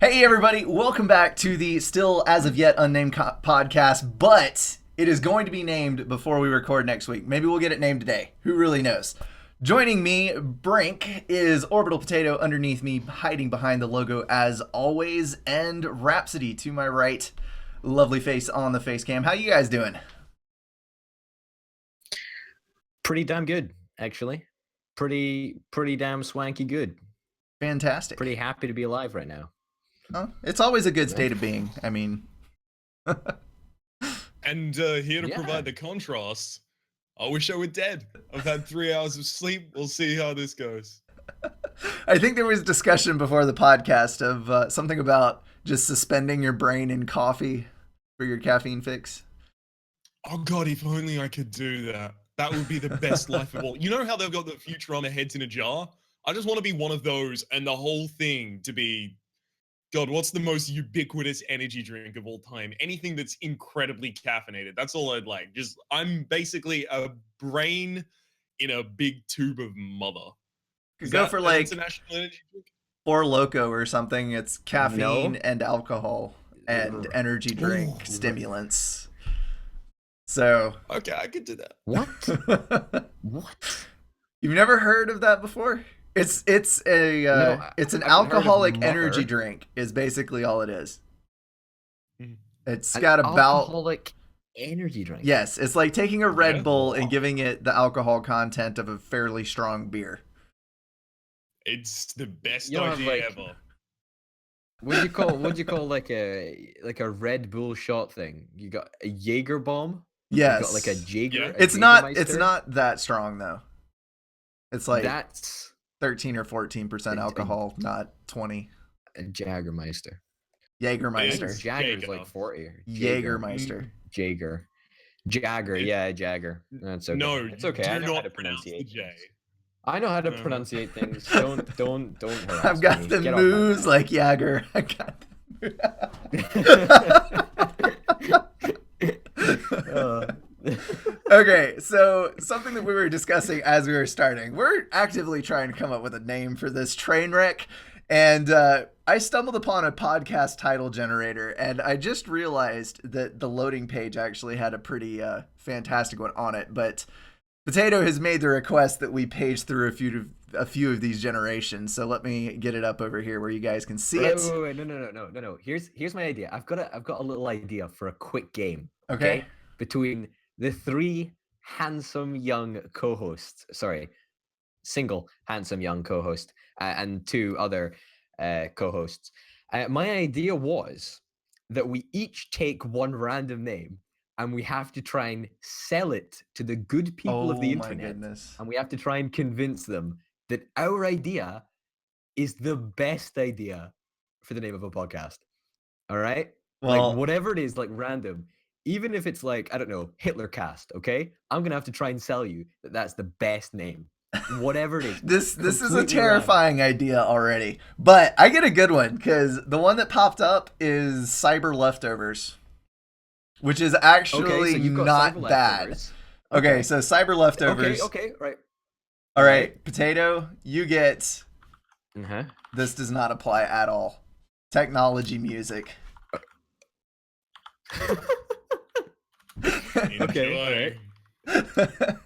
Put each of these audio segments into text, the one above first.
Hey everybody, welcome back to the still as of yet unnamed podcast, but it is going to be named before we record next week. Maybe we'll get it named today. Who really knows? Joining me, Brink, is Orbital Potato underneath me, hiding behind the logo as always, and Rhapsody to my right. Lovely face on the face cam. How you guys doing? Pretty damn good, actually. Pretty damn swanky good. Fantastic. Pretty happy to be alive right now. Oh, it's always a good state of being. I mean, And here to provide the contrast, I wish I were dead. I've had 3 hours of sleep. We'll see how this goes. I think there was discussion before the podcast of something about just suspending your brain in coffee for your caffeine fix. Oh god, if only I could do that. That would be the best life of all. You know how they've got the Futurama heads in a jar? I just want to be one of those and the whole thing to be, God, what's the most ubiquitous energy drink of all time? Anything that's incredibly caffeinated. That's all I'd like. I'm basically a brain in a big tube of mother. Could go for like international energy drink? Four Loco or something. It's caffeine and alcohol and energy drink stimulants. So okay, I could do that. What? What? You've never heard of that before? It's an alcoholic energy drink is basically all it is. It's got about alcoholic energy drink. Yes, it's like taking a Red Bull and giving it the alcohol content of a fairly strong beer. It's the best idea ever. What'd you call like a Red Bull shot thing? You got a Jaeger bomb? Yes. You got like a Jaeger. Yeah. It's not that strong though. It's like that's 13 or 14% alcohol, not 20. a Jagermeister. Jägermeister. Jager's like 40. Jägermeister. Jagger, yeah, Jagger. That's okay. No, it's okay. I do know how to not pronounce the pronunciate. J. I know how to pronunciate things. Don't harass I've got me. the Get off my moves back. like Jagger. I got Okay, so something that we were discussing as we were starting. We're actively trying to come up with a name for this train wreck. And I stumbled upon a podcast title generator, and I just realized that the loading page actually had a pretty fantastic one on it. But Potato has made the request that we page through a few of these generations. So let me get it up over here where you guys can see it. Wait, no. Here's my idea. I've got a little idea for a quick game. Okay. Between the three handsome young co-hosts. Sorry, single handsome young co-host and two other co-hosts. My idea was that we each take one random name and we have to try and sell it to the good people of the internet. Goodness. And we have to try and convince them that our idea is the best idea for the name of a podcast. All right? Well, like whatever it is, like random. Even if it's like, I don't know, Hitlercast, okay? I'm going to have to try and sell you that that's the best name. Whatever it is. This is a terrifying idea already. But I get a good one because the one that popped up is Cyber Leftovers, which is actually not bad. Okay, so Cyber Leftovers. Okay, right. All right, Potato, you get... Uh-huh. This does not apply at all. Technology music. Okay, all right.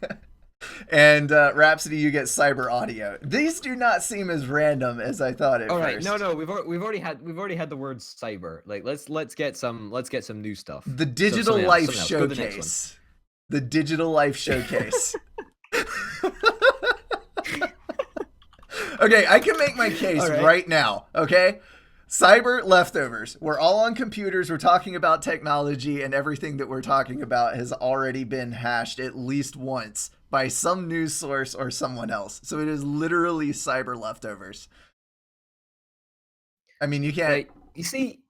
And Rhapsody, you get cyber audio. These do not seem as random as I thought at first. All right, no, we've already had the word cyber. Like let's get some new stuff. The Digital Life Showcase. The Digital Life Showcase. Okay, I can make my case right now. Okay. Cyber Leftovers. We're all on computers. We're talking about technology, and everything that we're talking about has already been hashed at least once by some news source or someone else. So it is literally Cyber Leftovers. I mean, you can't... Right. You see,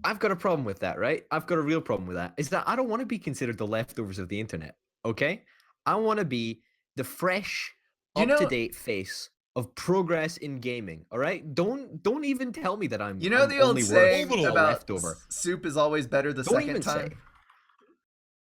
I've got a problem with that, right? I've got a real problem with that. Is that I don't want to be considered the leftovers of the internet, okay? I want to be the fresh, up-to-date face of progress in gaming. All right, don't even tell me that I'm. You know, I'm the old saying about leftover. Soup is always better the second time.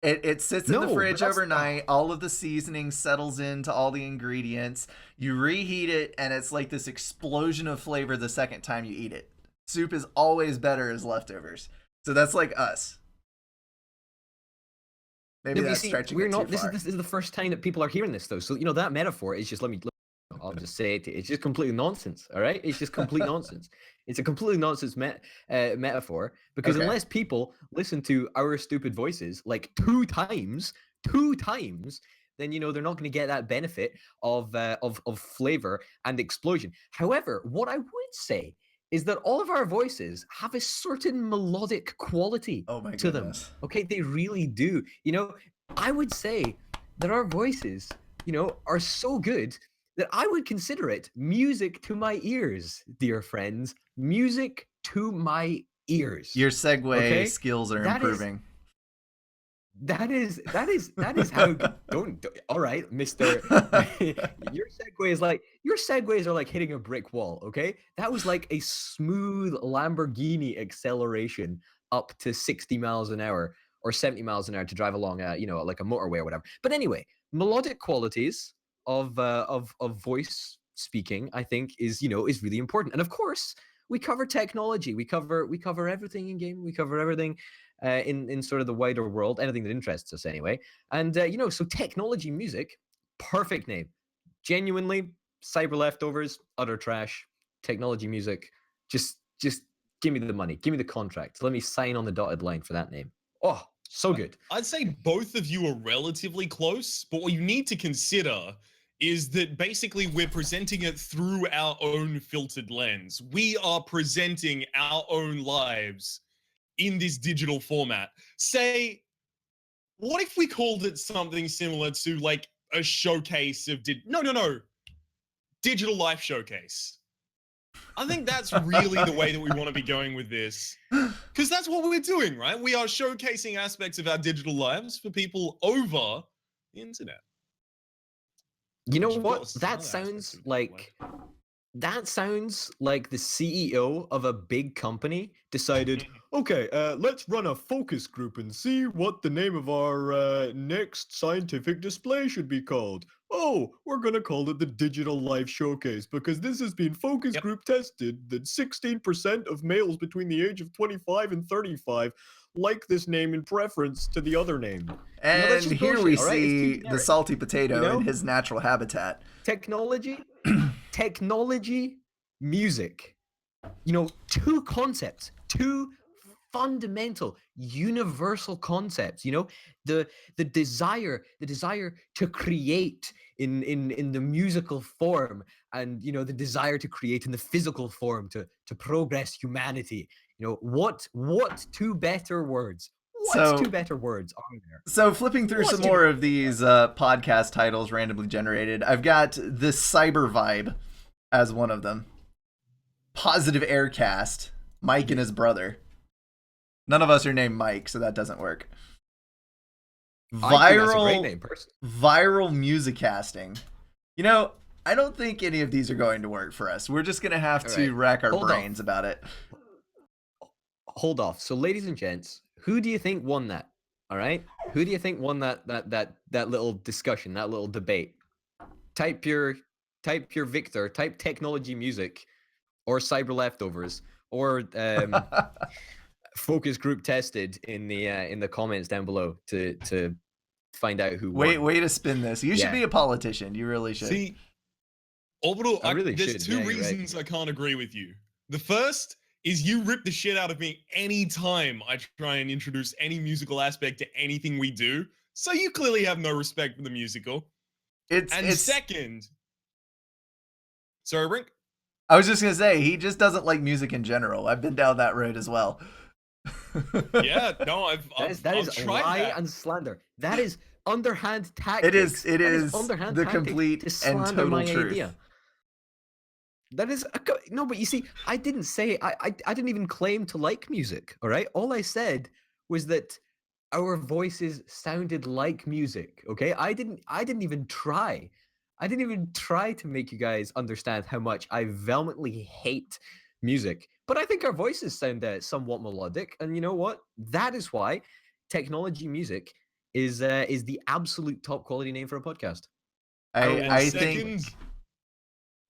It sits in the fridge overnight. All of the seasoning settles into all the ingredients. You reheat it, and it's like this explosion of flavor the second time you eat it. Soup is always better as leftovers. So that's like us. Maybe No, but you that's see, stretching we're it too not. far. This is the first time that people are hearing this, though. So that metaphor is just. I'll just say it. It's just completely nonsense. All right, it's just complete nonsense. It's a completely nonsense metaphor because Okay. unless people listen to our stupid voices like two times, then they're not going to get that benefit of flavor and explosion. However, what I would say is that all of our voices have a certain melodic quality Oh my to them. goodness. Okay, they really do. I would say that our voices, are so good that I would consider it music to my ears, dear friends. Music to my ears. Your segue Okay? skills are That is improving. that is how don't all right, Mr. your segues are like hitting a brick wall, okay? That was like a smooth Lamborghini acceleration up to 60 miles an hour or 70 miles an hour to drive along like a motorway or whatever. But anyway, melodic qualities of voice speaking, I think is really important. And of course, we cover technology. We cover everything in game. We cover everything in sort of the wider world, anything that interests us anyway. And so technology music, perfect name. Genuinely, cyber leftovers, utter trash. Technology music, just give me the money, give me the contract. Let me sign on the dotted line for that name. Oh, so good. I'd say both of you are relatively close, but what you need to consider is that basically we're presenting it through our own filtered lens. We are presenting our own lives in this digital format. Say, what if we called it something similar to like a showcase of digital life showcase? I think that's really the way that we want to be going with this. Because that's what we're doing, right? We are showcasing aspects of our digital lives for people over the internet. You know Which, of what? course, is another aspect of digital life. That sounds like the CEO of a big company decided, okay, let's run a focus group and see what the name of our next scientific display should be called. Oh, we're going to call it the Digital Life Showcase because this has been focus group tested that 16% of males between the age of 25 and 35 like this name in preference to the other name. And that's just here bullshit, we all right? It's too see the generic. salty potato in his natural habitat. Technology, music. Two concepts, two fundamental, universal concepts. The desire to create in the musical form, and the desire to create in the physical form to progress humanity. What two better words? What two better words are there? So flipping through some more of these podcast titles randomly generated, I've got the Cyber Vibe as one of them. Positive Aircast, Mike and his brother. None of us are named Mike, so that doesn't work. I think that's a great name, personally. Viral music casting. I don't think any of these are going to work for us. We're just going to have to rack our brains about it. Hold off. So, ladies and gents, who do you think won that? All right, who do you think won that little discussion, that little debate? Type your victor. Type technology music, or cyber leftovers, or focus group tested in the comments down below to find out who won. Way to spin this. You should be a politician. You really should. See, Orbital, I really there's should. two reasons I can't agree with you. The first is you rip the shit out of me anytime I try and introduce any musical aspect to anything we do. So you clearly have no respect for the musical. Second, sorry, Brink? I was just going to say, he just doesn't like music in general. I've been down that road as well. Yeah, no, I've tried lie that. and slander. That is underhand tactics. It is the complete and total truth. Idea. That is no, but you see, I didn't say I didn't even claim to like music. All right, all I said was that our voices sounded like music. Okay, I didn't even try. I didn't even try to make you guys understand how much I vehemently hate music. But I think our voices sound somewhat melodic, and you know what? That is why technology music is the absolute top quality name for a podcast. I think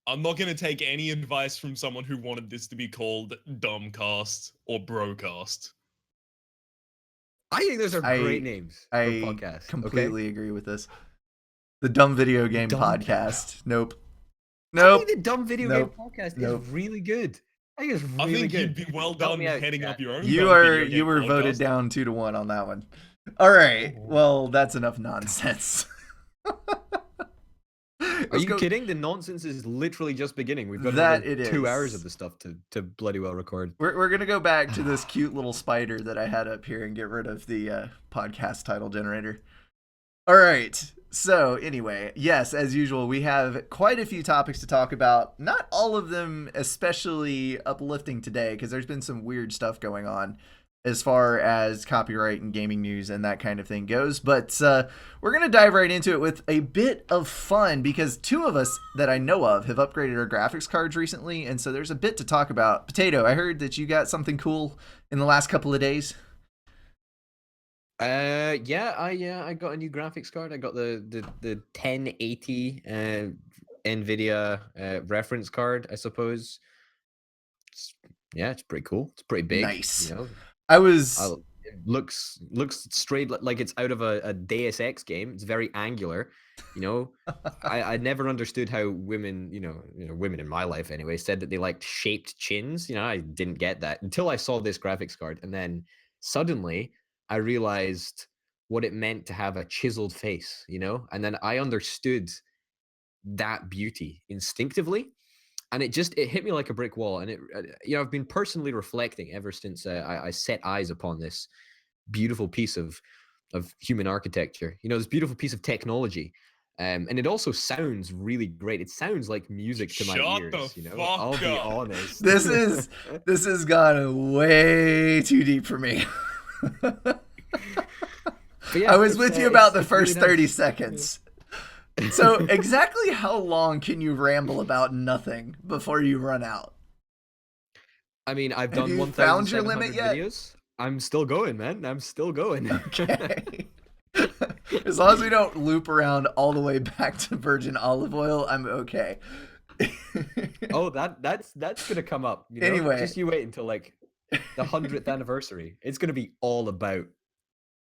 I'm not gonna take any advice from someone who wanted this to be called Dumbcast or Brocast. I think those are great I names for I podcasts. Okay, completely agree with this. The Dumb Video Game dumb. Podcast. Nope. I think Nope. the dumb video game Nope. podcast Nope. is really good. I think it's I really think good. you'd be well Help done me out, heading chat. up your own You dumb are video game voted podcast. down 2-1 on that one. All right. Oh. Well, that's enough nonsense. Are you kidding? The nonsense is literally just beginning. We've got That another it 2 is. hours of the stuff to bloody well record. We're gonna go back to this cute little spider that I had up here and get rid of the podcast title generator. All right. So anyway, yes, as usual, we have quite a few topics to talk about. Not all of them especially uplifting today, because there's been some weird stuff going on as far as copyright and gaming news and that kind of thing goes. But we're going to dive right into it with a bit of fun, because two of us that I know of have upgraded our graphics cards recently, and so there's a bit to talk about. Potato, I heard that you got something cool in the last couple of days. Yeah, I got a new graphics card. I got the 1080 NVIDIA reference card, I suppose. It's pretty cool. It's pretty big. Nice. You know, it looks straight like it's out of a Deus Ex game. It's very angular. You know, I never understood how women, women in my life anyway, said that they liked shaped chins. You know, I didn't get that until I saw this graphics card, and then suddenly I realized what it meant to have a chiseled face. You know, and then I understood that beauty instinctively. And it hit me like a brick wall. And I've been personally reflecting ever since I set eyes upon this beautiful piece of human architecture. You know, this beautiful piece of technology. And it also sounds really great. It sounds like music to my ears. You know, I'll be honest. This has gone way too deep for me. Yeah, I was with you about the first really 30 nice. seconds. So exactly how long can you ramble about nothing before you run out? I mean, I've Have done you found your 1,700 limit yet? videos. I'm still going, man. I'm still going. Okay. As long as we don't loop around all the way back to virgin olive oil, I'm okay. Oh, that's gonna come up. You know? Anyway. Just you wait until like the 100th anniversary. It's gonna be all about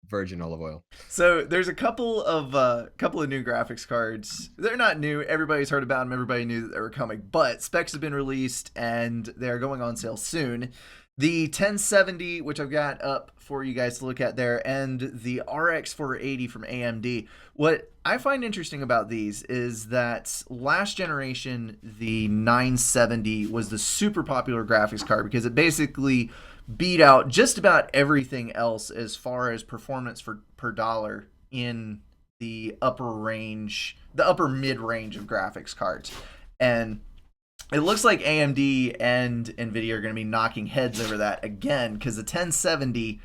virgin olive oil. So there's a couple of new graphics cards. They're not new. Everybody's heard about them. Everybody knew that they were coming. But specs have been released and they're going on sale soon. The 1070, which I've got up for you guys to look at there, and the RX 480 from AMD. What I find interesting about these is that last generation, the 970 was the super popular graphics card because it basically beat out just about everything else as far as performance per dollar in the upper mid range of graphics cards. And it looks like AMD and Nvidia are going to be knocking heads over that again, because the 1070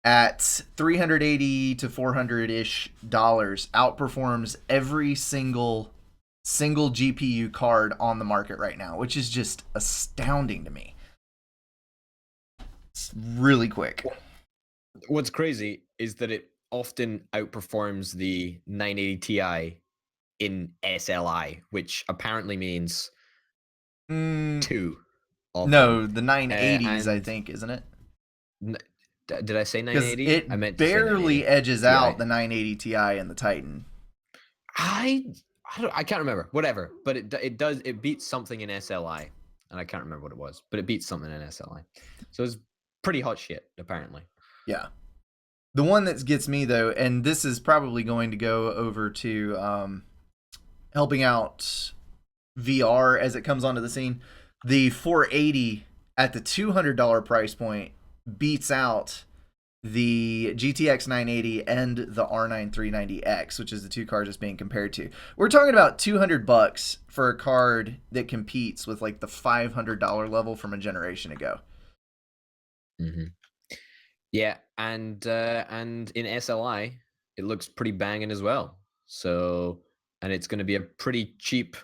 at $380 to $400-ish outperforms every single GPU card on the market right now, which is just astounding to me. It's really quick. What's crazy is that it often outperforms the 980 Ti in SLI, which apparently means 2. No, the 980s, I and- think, isn't it? Did I say Because 980? it I meant to say barely 980 edges Ti. out the 980 Ti and the Titan. I can't remember. Whatever, but it beats something in SLI, and I can't remember what it was, but it beats something in SLI. So it's pretty hot shit, apparently. Yeah. The one that gets me, though, and this is probably going to go over to helping out VR as it comes onto the scene, the 480 at the $200 price point beats out the GTX 980 and the R9 390X, which is the two cards it's being compared to. We're talking about $200 for a card that competes with like the $500 level from a generation ago. Mm-hmm. Yeah, and in SLI, it looks pretty banging as well. So, and it's going to be a pretty cheap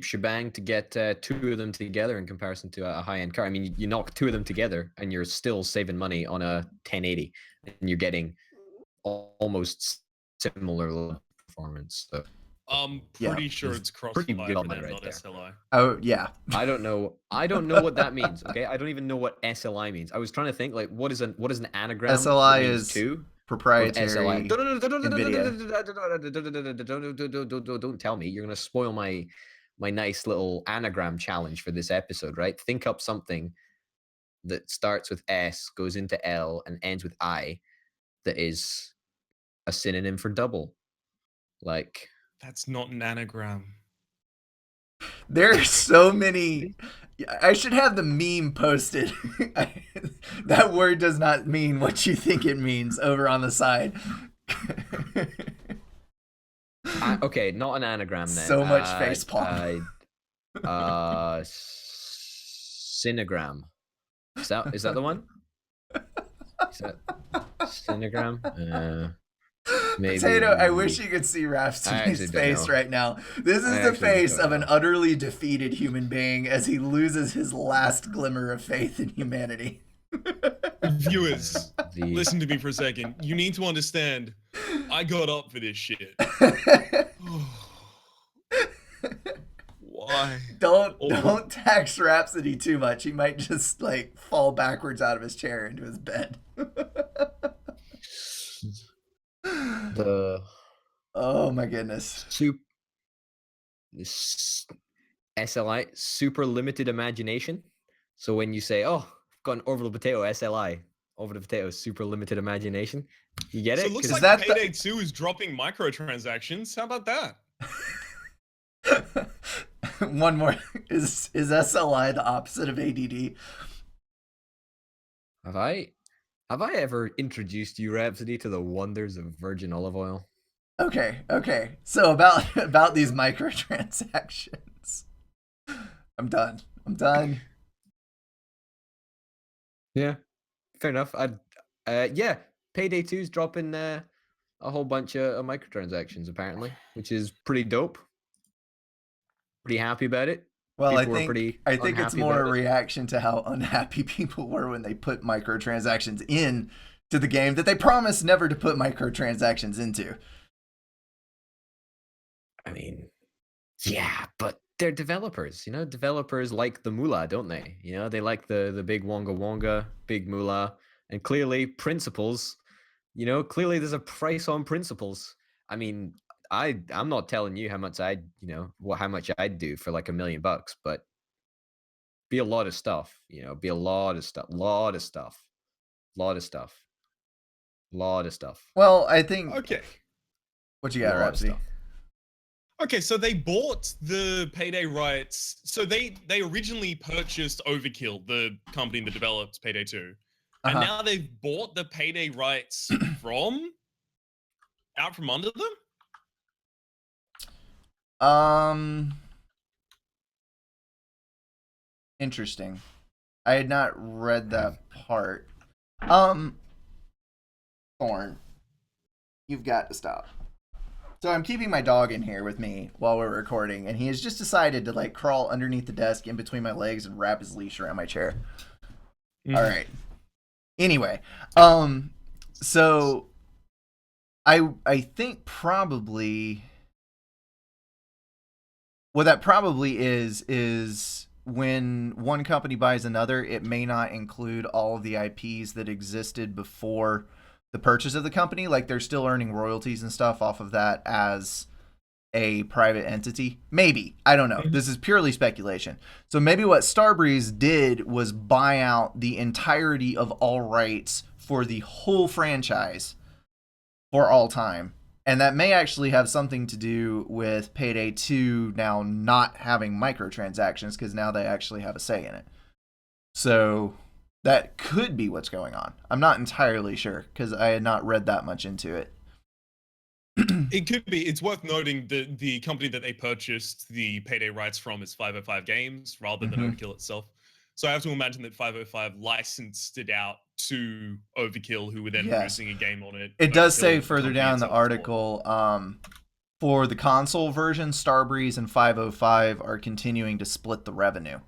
shebang to get two of them together in comparison to a high-end car. I mean, you knock two of them together and you're still saving money on a 1080, and you're getting almost similar performance. So I'm Yeah. pretty sure It's it's pretty crossfire good for on that them, right not there. SLI. Oh yeah. I don't know what that means. Okay, I don't even know what SLI means. I was trying to think like what is an anagram SLI that means is two or SLI. proprietary NVIDIA. Don't tell me you're gonna spoil my nice little anagram challenge for this episode, right? Think up something that starts with S, goes into L, and ends with I that is a synonym for double. Like That's not an anagram. There are so many. I should have the meme posted. That word does not mean what you think it means over on the side. okay, not an anagram then. So much facepalm. Synogram. Is that the one? Is that synogram? Maybe. Potato, I wish you could see I Rhapsody's actually don't face know. right now. This is I the actually just face don't of an know. utterly defeated human being as he loses his last glimmer of faith in humanity. Viewers, The listen to me for a second. You need to understand, I got up for this shit. Why? Don't tax Rhapsody too much. He might just like fall backwards out of his chair into his bed. the Oh my goodness. SLI, super limited imagination. So when you say, "Oh, I've got an orbital potato SLI," orbital potato super limited imagination, you get So it? it looks 'Cause like that the- Payday 2 is dropping microtransactions. How about that? One more. Is SLI the opposite of ADD? have I ever introduced you, Rhapsody, to the wonders of virgin olive oil? Okay. So about these microtransactions. I'm done. Yeah, fair enough. Yeah, Payday 2's dropping a whole bunch of microtransactions apparently, which is pretty dope. Pretty happy about it. Well, People were pretty I think it's unhappy more a about it. reaction to how unhappy people were when they put microtransactions in to the game that they promised never to put microtransactions into. I mean, yeah, but they're developers. You know, developers like the moolah, don't they? You know, they like the big wonga wonga, big moolah, and clearly principles. You know, clearly there's a price on principles. I mean, I'm not telling you how much how much I'd do for like $1 million, but be a lot of stuff. You know, be a lot of stuff, lot of stuff. Well, I think. Okay. What you got, Lot of Rhapsody? stuff. Okay, so they bought the Payday rights. So they originally purchased Overkill, the company that developed Payday 2. And Uh-huh. now they've bought the Payday rights from out from under them? Interesting. I had not read that part. Thorn, you've got to stop. So I'm keeping my dog in here with me while we're recording, and he has just decided to like crawl underneath the desk in between my legs and wrap his leash around my chair. Mhm. All right. Anyway, so I think probably what that probably is when one company buys another, it may not include all of the IPs that existed before the purchase of the company. Like they're still earning royalties and stuff off of that as a private entity. Maybe. I don't know. This is purely speculation. So maybe what Starbreeze did was buy out the entirety of all rights for the whole franchise for all time. And that may actually have something to do with Payday 2 now not having microtransactions because now they actually have a say in it. So that could be what's going on. I'm not entirely sure because I had not read that much into it. It could be. It's worth noting that the company that they purchased the Payday rights from is 505 Games rather than Overkill itself. So I have to imagine that 505 licensed it out to Overkill, who were then producing a game on it. It does Overkill, say the further company down the itself, as well. article, for the console version, Starbreeze and 505 are continuing to split the revenue.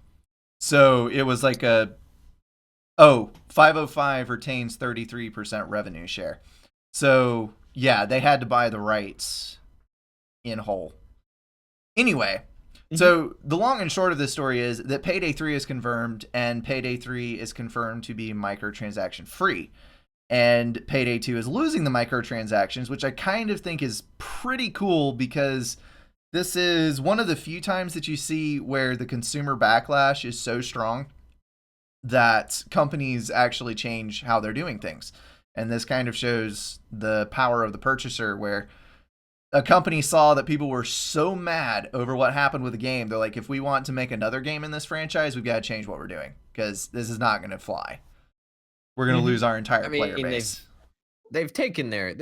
So it was like 505 retains 33% revenue share. So yeah, they had to buy the rights in whole. Anyway, so the long and short of this story is that Payday 3 is confirmed, and Payday 3 is confirmed to be microtransaction free. And Payday 2 is losing the microtransactions, which I kind of think is pretty cool because this is one of the few times that you see where the consumer backlash is so strong that companies actually change how they're doing things. And this kind of shows the power of the purchaser, where a company saw that people were so mad over what happened with the game. They're like, if we want to make another game in this franchise, we've got to change what we're doing because this is not going to fly. We're going to lose our entire player base. They've taken their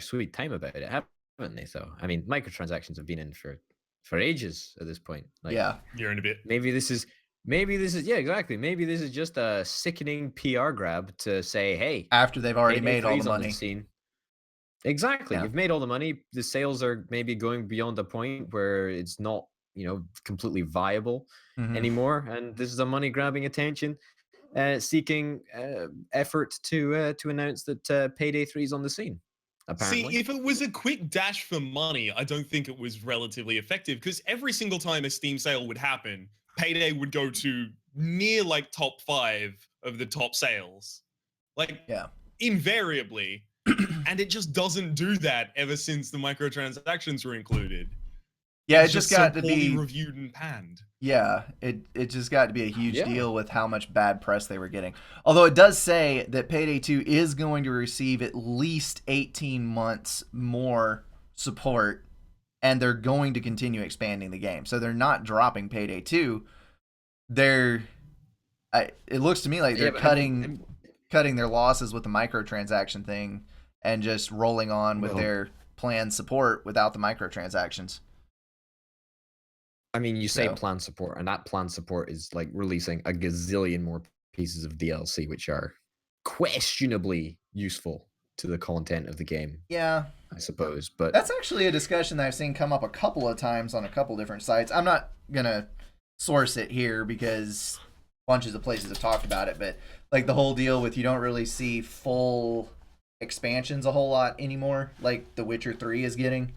sweet time about it, haven't they? So, I mean, microtransactions have been in for ages at this point. Like, yeah, year and a bit. Maybe this is yeah, exactly. Maybe this is just a sickening PR grab to say, hey, after they've already Payday made all 3's the on money. scene. Exactly. Yeah. You've made all the money. The sales are maybe going beyond the point where it's not, completely viable anymore. And this is a money grabbing attention seeking effort to announce that Payday 3 is on the scene. Apparently. See, if it was a quick dash for money, I don't think it was relatively effective because every single time a Steam sale would happen, Payday would go to near like top 5 of the top sales. Like, invariably. And it just doesn't do that ever since the microtransactions were included. Yeah, it's it just so got to poorly be reviewed and panned. Yeah, it just got to be a huge deal with how much bad press they were getting. Although it does say that Payday 2 is going to receive at least 18 months more support, and they're going to continue expanding the game. So they're not dropping Payday 2. It looks to me like they're cutting their losses with the microtransaction thing and just rolling on with their planned support without the microtransactions. I mean, you say planned support, and that planned support is like releasing a gazillion more pieces of DLC, which are questionably useful to the content of the game. Yeah, I suppose, but that's actually a discussion that I've seen come up a couple of times on a couple different sites. I'm not gonna source it here because bunches of places have talked about it, but like the whole deal with you don't really see full expansions a whole lot anymore, like The Witcher 3 is getting.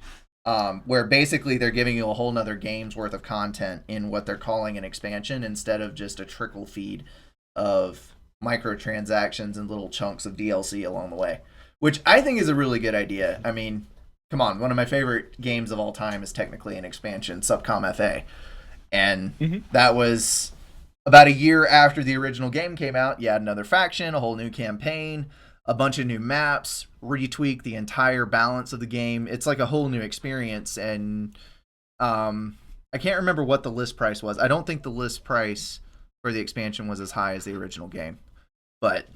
Where basically they're giving you a whole nother game's worth of content in what they're calling an expansion instead of just a trickle feed of microtransactions and little chunks of DLC along the way, which I think is a really good idea. I mean, come on, one of my favorite games of all time is technically an expansion, Subcom FA. And that was about a year after the original game came out. You had another faction, a whole new campaign, a bunch of new maps, retweak the entire balance of the game. It's like a whole new experience, and I can't remember what the list price was. I don't think the list price for the expansion was as high as the original game. But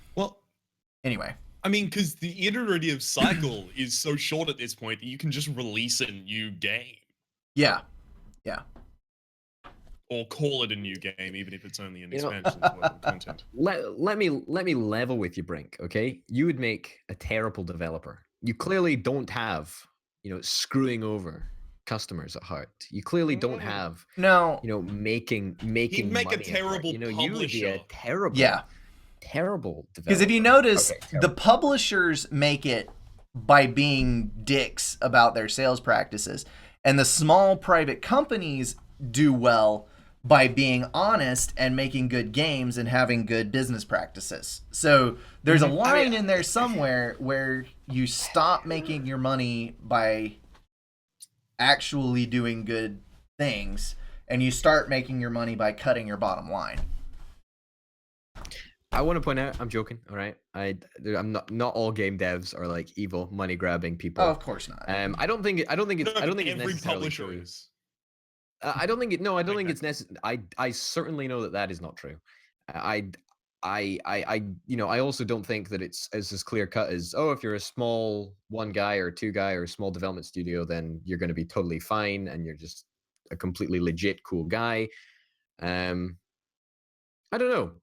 anyway. I mean, because the iterative cycle is so short at this point that you can just release a new game. Yeah. Or call it a new game, even if it's only an expansion level content. Let me level with you, Brink. Okay, you would make a terrible developer. You clearly don't have, screwing over customers at heart. You clearly don't have, making You'd make money a terrible you publisher. would be a terrible, terrible developer. Because if you notice, the publishers make it by being dicks about their sales practices, and the small private companies do well by being honest and making good games and having good business practices. So there's a line in there somewhere where you stop making your money by actually doing good things and you start making your money by cutting your bottom line. I want to point out, I'm joking, all right? I'm not all game devs are like evil money grabbing people. Oh, of course not. I don't think it's every necessarily publisher true. is. I don't think it's necessary. I certainly know that is not true. I also don't think that it's as clear cut as, if you're a small one guy or two guy or a small development studio, then you're going to be totally fine and you're just a completely legit cool guy. I don't know.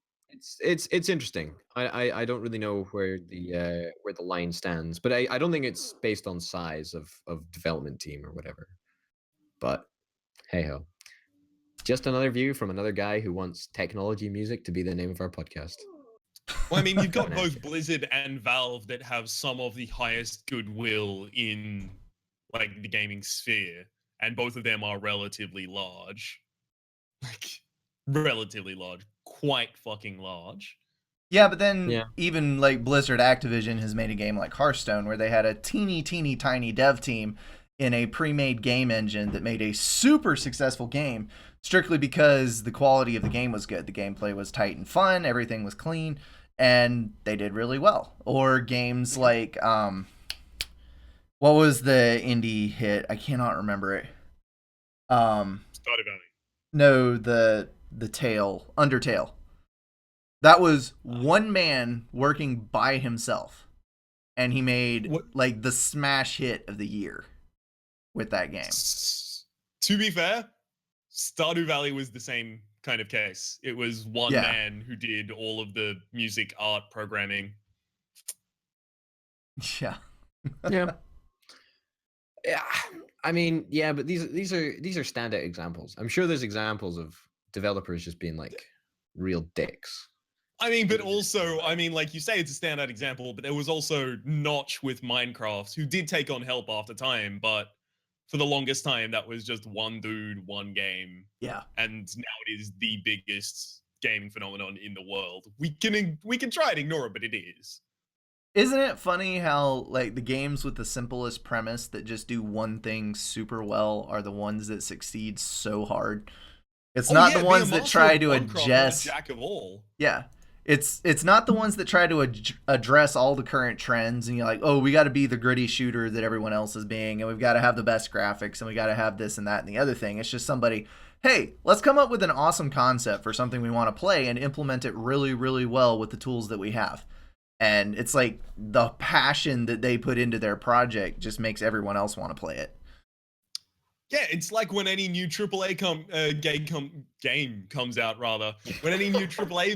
It's interesting. I don't really know where the line stands, but I don't think it's based on size of development team or whatever. But hey ho. Just another view from another guy who wants technology music to be the name of our podcast. Well, I mean, you've got both Blizzard and Valve that have some of the highest goodwill in like the gaming sphere, and both of them are relatively large. Like, relatively large. Quite fucking large. Yeah, but then Yeah. even like Blizzard Activision has made a game like Hearthstone where they had a teeny tiny dev team in a pre-made game engine that made a super successful game strictly because the quality of the game was good. The gameplay was tight and fun, everything was clean, and they did really well. Or games like what was the indie hit? I cannot remember it. Stardew Valley. No, the Tale, Undertale. That was one man working by himself, and he made What? like the smash hit of the year with that game. To be fair, Stardew Valley was the same kind of case. It was one Yeah. man who did all of the music, art, programming. Yeah. Yeah. Yeah. I mean, yeah, but these are standout examples. I'm sure there's examples of developers just being like real dicks. I mean, but also, I mean, like you say, it's a standout example, but there was also Notch with Minecraft, who did take on help after time, but for the longest time, that was just one dude, one game. Yeah. And now it is the biggest gaming phenomenon in the world. We can try and ignore it, but it is. Isn't it funny how like the games with the simplest premise that just do one thing super well are the ones that succeed so hard? It's not the ones that try to adjust. Jack of all. Yeah. It's not the ones that try to address all the current trends and you're like, oh, we got to be the gritty shooter that everyone else is being, and we've got to have the best graphics, and we got to have this and that and the other thing. It's just somebody, hey, let's come up with an awesome concept for something we want to play and implement it really, really well with the tools that we have. And it's like the passion that they put into their project just makes everyone else want to play it. Yeah, it's like when any new AAA game comes out, rather. When any new AAA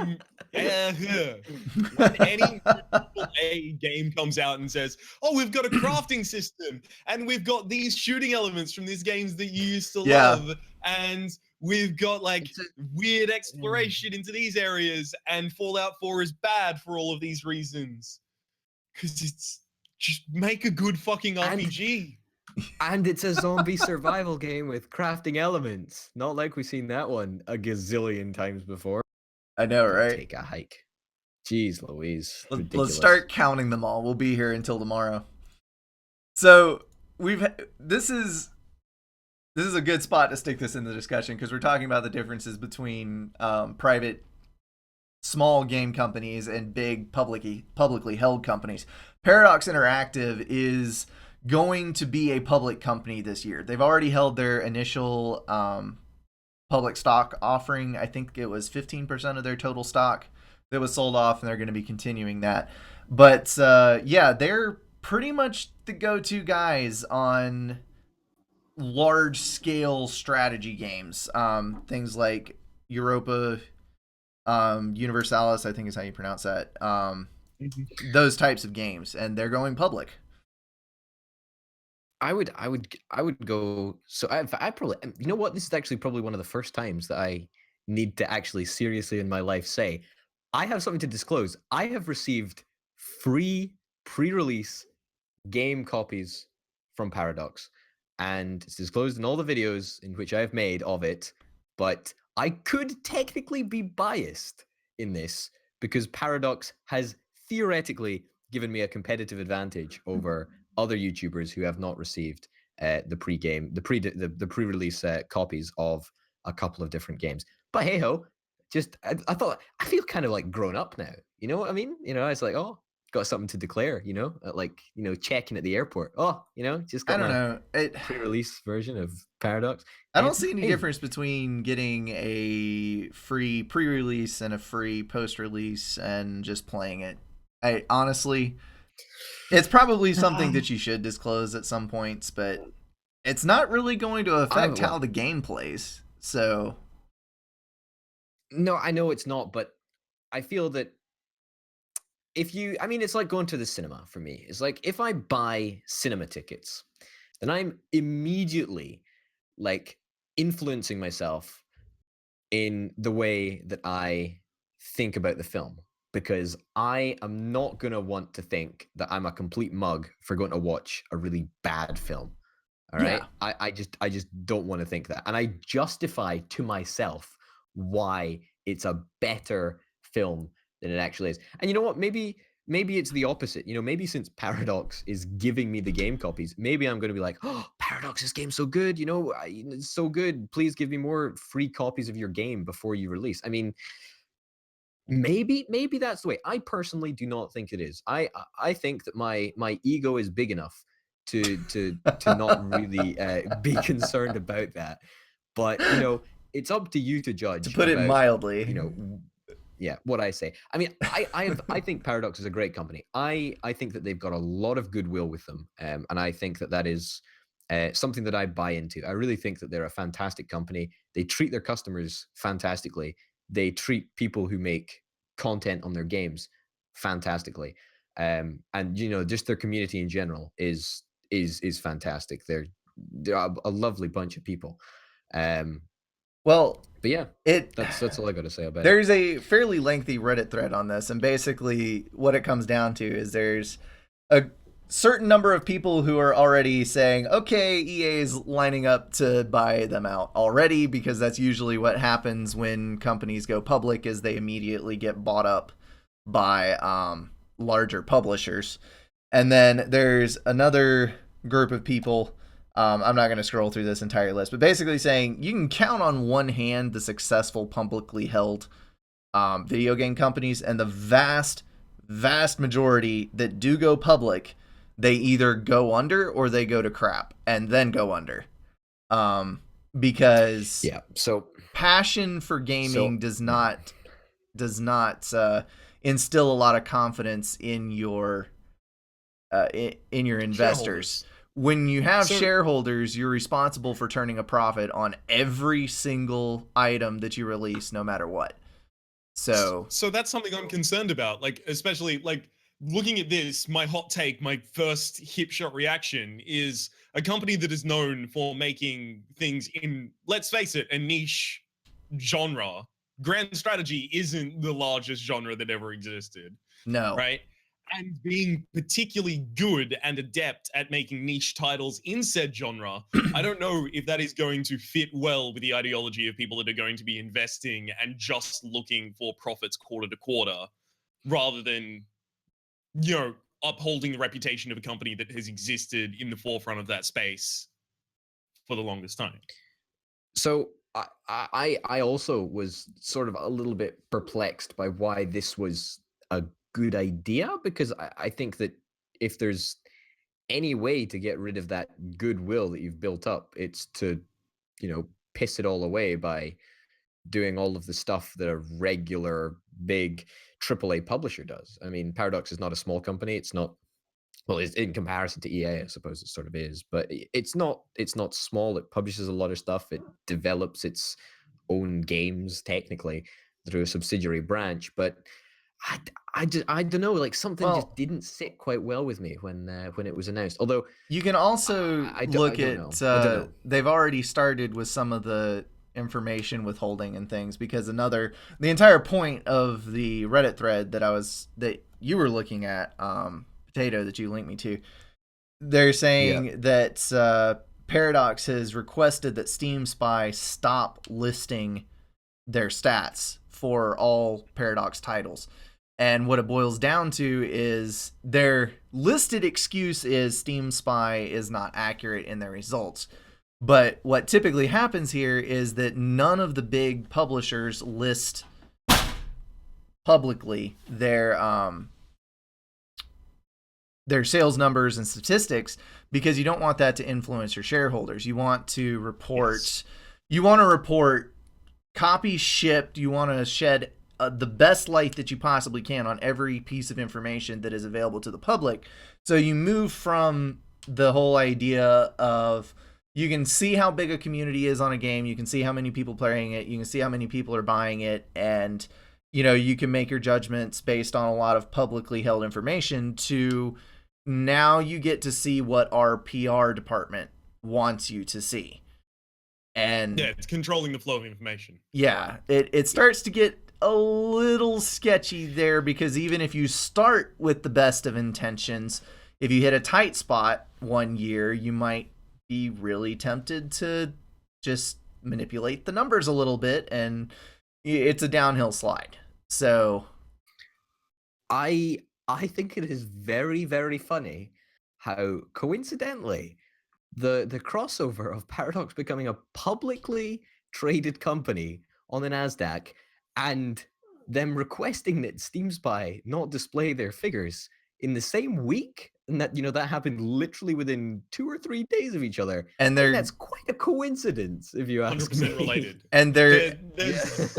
when any new AAA game comes out and says, "Oh, we've got a crafting system, and we've got these shooting elements from these games that you used to love, and we've got like weird exploration into these areas, and Fallout 4 is bad for all of these reasons." Because it's just make a good fucking RPG. And it's a zombie survival game with crafting elements. Not like we've seen that one a gazillion times before. I know, right? Take a hike. Jeez Louise. Let's start counting them all. We'll be here until tomorrow. So this is a good spot to stick this in the discussion because we're talking about the differences between private small game companies and big publicly held companies. Paradox Interactive is going to be a public company this year. They've already held their initial public stock offering. I think it was 15% of their total stock that was sold off, and they're going to be continuing that. But yeah, they're pretty much the go-to guys on large-scale strategy games. Things like Europa Universalis, I think is how you pronounce that. Those types of games, and they're going public. I would go. So I probably, you know what? This is actually probably one of the first times that I need to actually seriously in my life say, I have something to disclose. I have received free pre-release game copies from Paradox, and it's disclosed in all the videos in which I have made of it. But I could technically be biased in this because Paradox has theoretically given me a competitive advantage over other YouTubers who have not received the pre-release copies of a couple of different games. But hey ho, I thought I feel kind of like grown up now. You know what I mean? You know, it's like, oh, got something to declare. You know, like, you know, checking at the airport. Oh, you know, just got pre-release version of Paradox. I don't see any difference between getting a free pre-release and a free post-release and just playing it. I honestly, it's probably something that you should disclose at some points, but it's not really going to affect how the game plays. So, no, I know it's not, but I feel that I mean, it's like going to the cinema for me. It's like if I buy cinema tickets, then I'm immediately like influencing myself in the way that I think about the film, because I am not going to want to think that I'm a complete mug for going to watch a really bad film. All right. I just don't want to think that. And I justify to myself why it's a better film than it actually is. And you know what? Maybe it's the opposite. Maybe since Paradox is giving me the game copies, maybe I'm going to be like, oh, Paradox, this game's so good. It's so good. Please give me more free copies of your game before you release. I mean, maybe that's the way. I personally do not think it is. I think that my ego is big enough to not really be concerned about that. But it's up to you to judge. To put it about, mildly. Yeah, what I say. I mean, I think Paradox is a great company. I think that they've got a lot of goodwill with them, and I think that is something that I buy into. I really think that they're a fantastic company. They treat their customers fantastically. They treat people who make content on their games fantastically, and just their community in general is fantastic. They're a lovely bunch of people. Well, But yeah, it that's all I got to say about it. there's a fairly lengthy Reddit thread on this, and basically what it comes down to is there's a certain number of people who are already saying, okay, EA is lining up to buy them out already, because that's usually what happens when companies go public, is they immediately get bought up by larger publishers. And then there's another group of people, I'm not going to scroll through this entire list, but basically saying you can count on one hand the successful publicly held video game companies, and the vast majority that do go public, they either go under or they go to crap and then go under. Because passion for gaming does not instill a lot of confidence in your investors. When you have shareholders, you're responsible for turning a profit on every single item that you release, no matter what. So that's something I'm concerned about. Like, especially like looking at this, my hot take, my first hip shot reaction is a company that is known for making things in, let's face it, a niche genre. Grand strategy isn't the largest genre that ever existed. No. Right? And being particularly good and adept at making niche titles in said genre, I don't know if that is going to fit well with the ideology of people that are going to be investing and just looking for profits quarter to quarter, rather than, upholding the reputation of a company that has existed in the forefront of that space for the longest time. So I also was sort of a little bit perplexed by why this was a good idea, because I think that if there's any way to get rid of that goodwill that you've built up, it's to, piss it all away by doing all of the stuff that a regular big AAA publisher does. I mean, Paradox is not a small company. It's not, well, it's in comparison to EA, I suppose it sort of is, but it's not small. It publishes a lot of stuff. It develops its own games technically through a subsidiary branch, but I don't know, like something just didn't sit quite well with me when it was announced. Although you can also look at they've already started with some of the information withholding and things, because the entire point of the Reddit thread that you were looking at, Potato, that you linked me to, they're saying that Paradox has requested that Steam Spy stop listing their stats for all Paradox titles. And what it boils down to is their listed excuse is Steam Spy is not accurate in their results. But what typically happens here is that none of the big publishers list publicly their sales numbers and statistics, because you don't want that to influence your shareholders. You want to report, copies shipped. You want to shed the best light that you possibly can on every piece of information that is available to the public. So you move from the whole idea of, you can see how big a community is on a game, you can see how many people playing it, you can see how many people are buying it, and you can make your judgments based on a lot of publicly held information, to now you get to see what our PR department wants you to see. And it's controlling the flow of information. Yeah, it starts to get a little sketchy there, because even if you start with the best of intentions, if you hit a tight spot one year, you might be really tempted to just manipulate the numbers a little bit, and it's a downhill slide. So I think it is very, very funny how coincidentally the crossover of Paradox becoming a publicly traded company on the Nasdaq and them requesting that Steam Spy not display their figures in the same week, and that that happened literally within 2 or 3 days of each other. and I think they're that's quite a coincidence, if you ask 100% me. related. and they're There's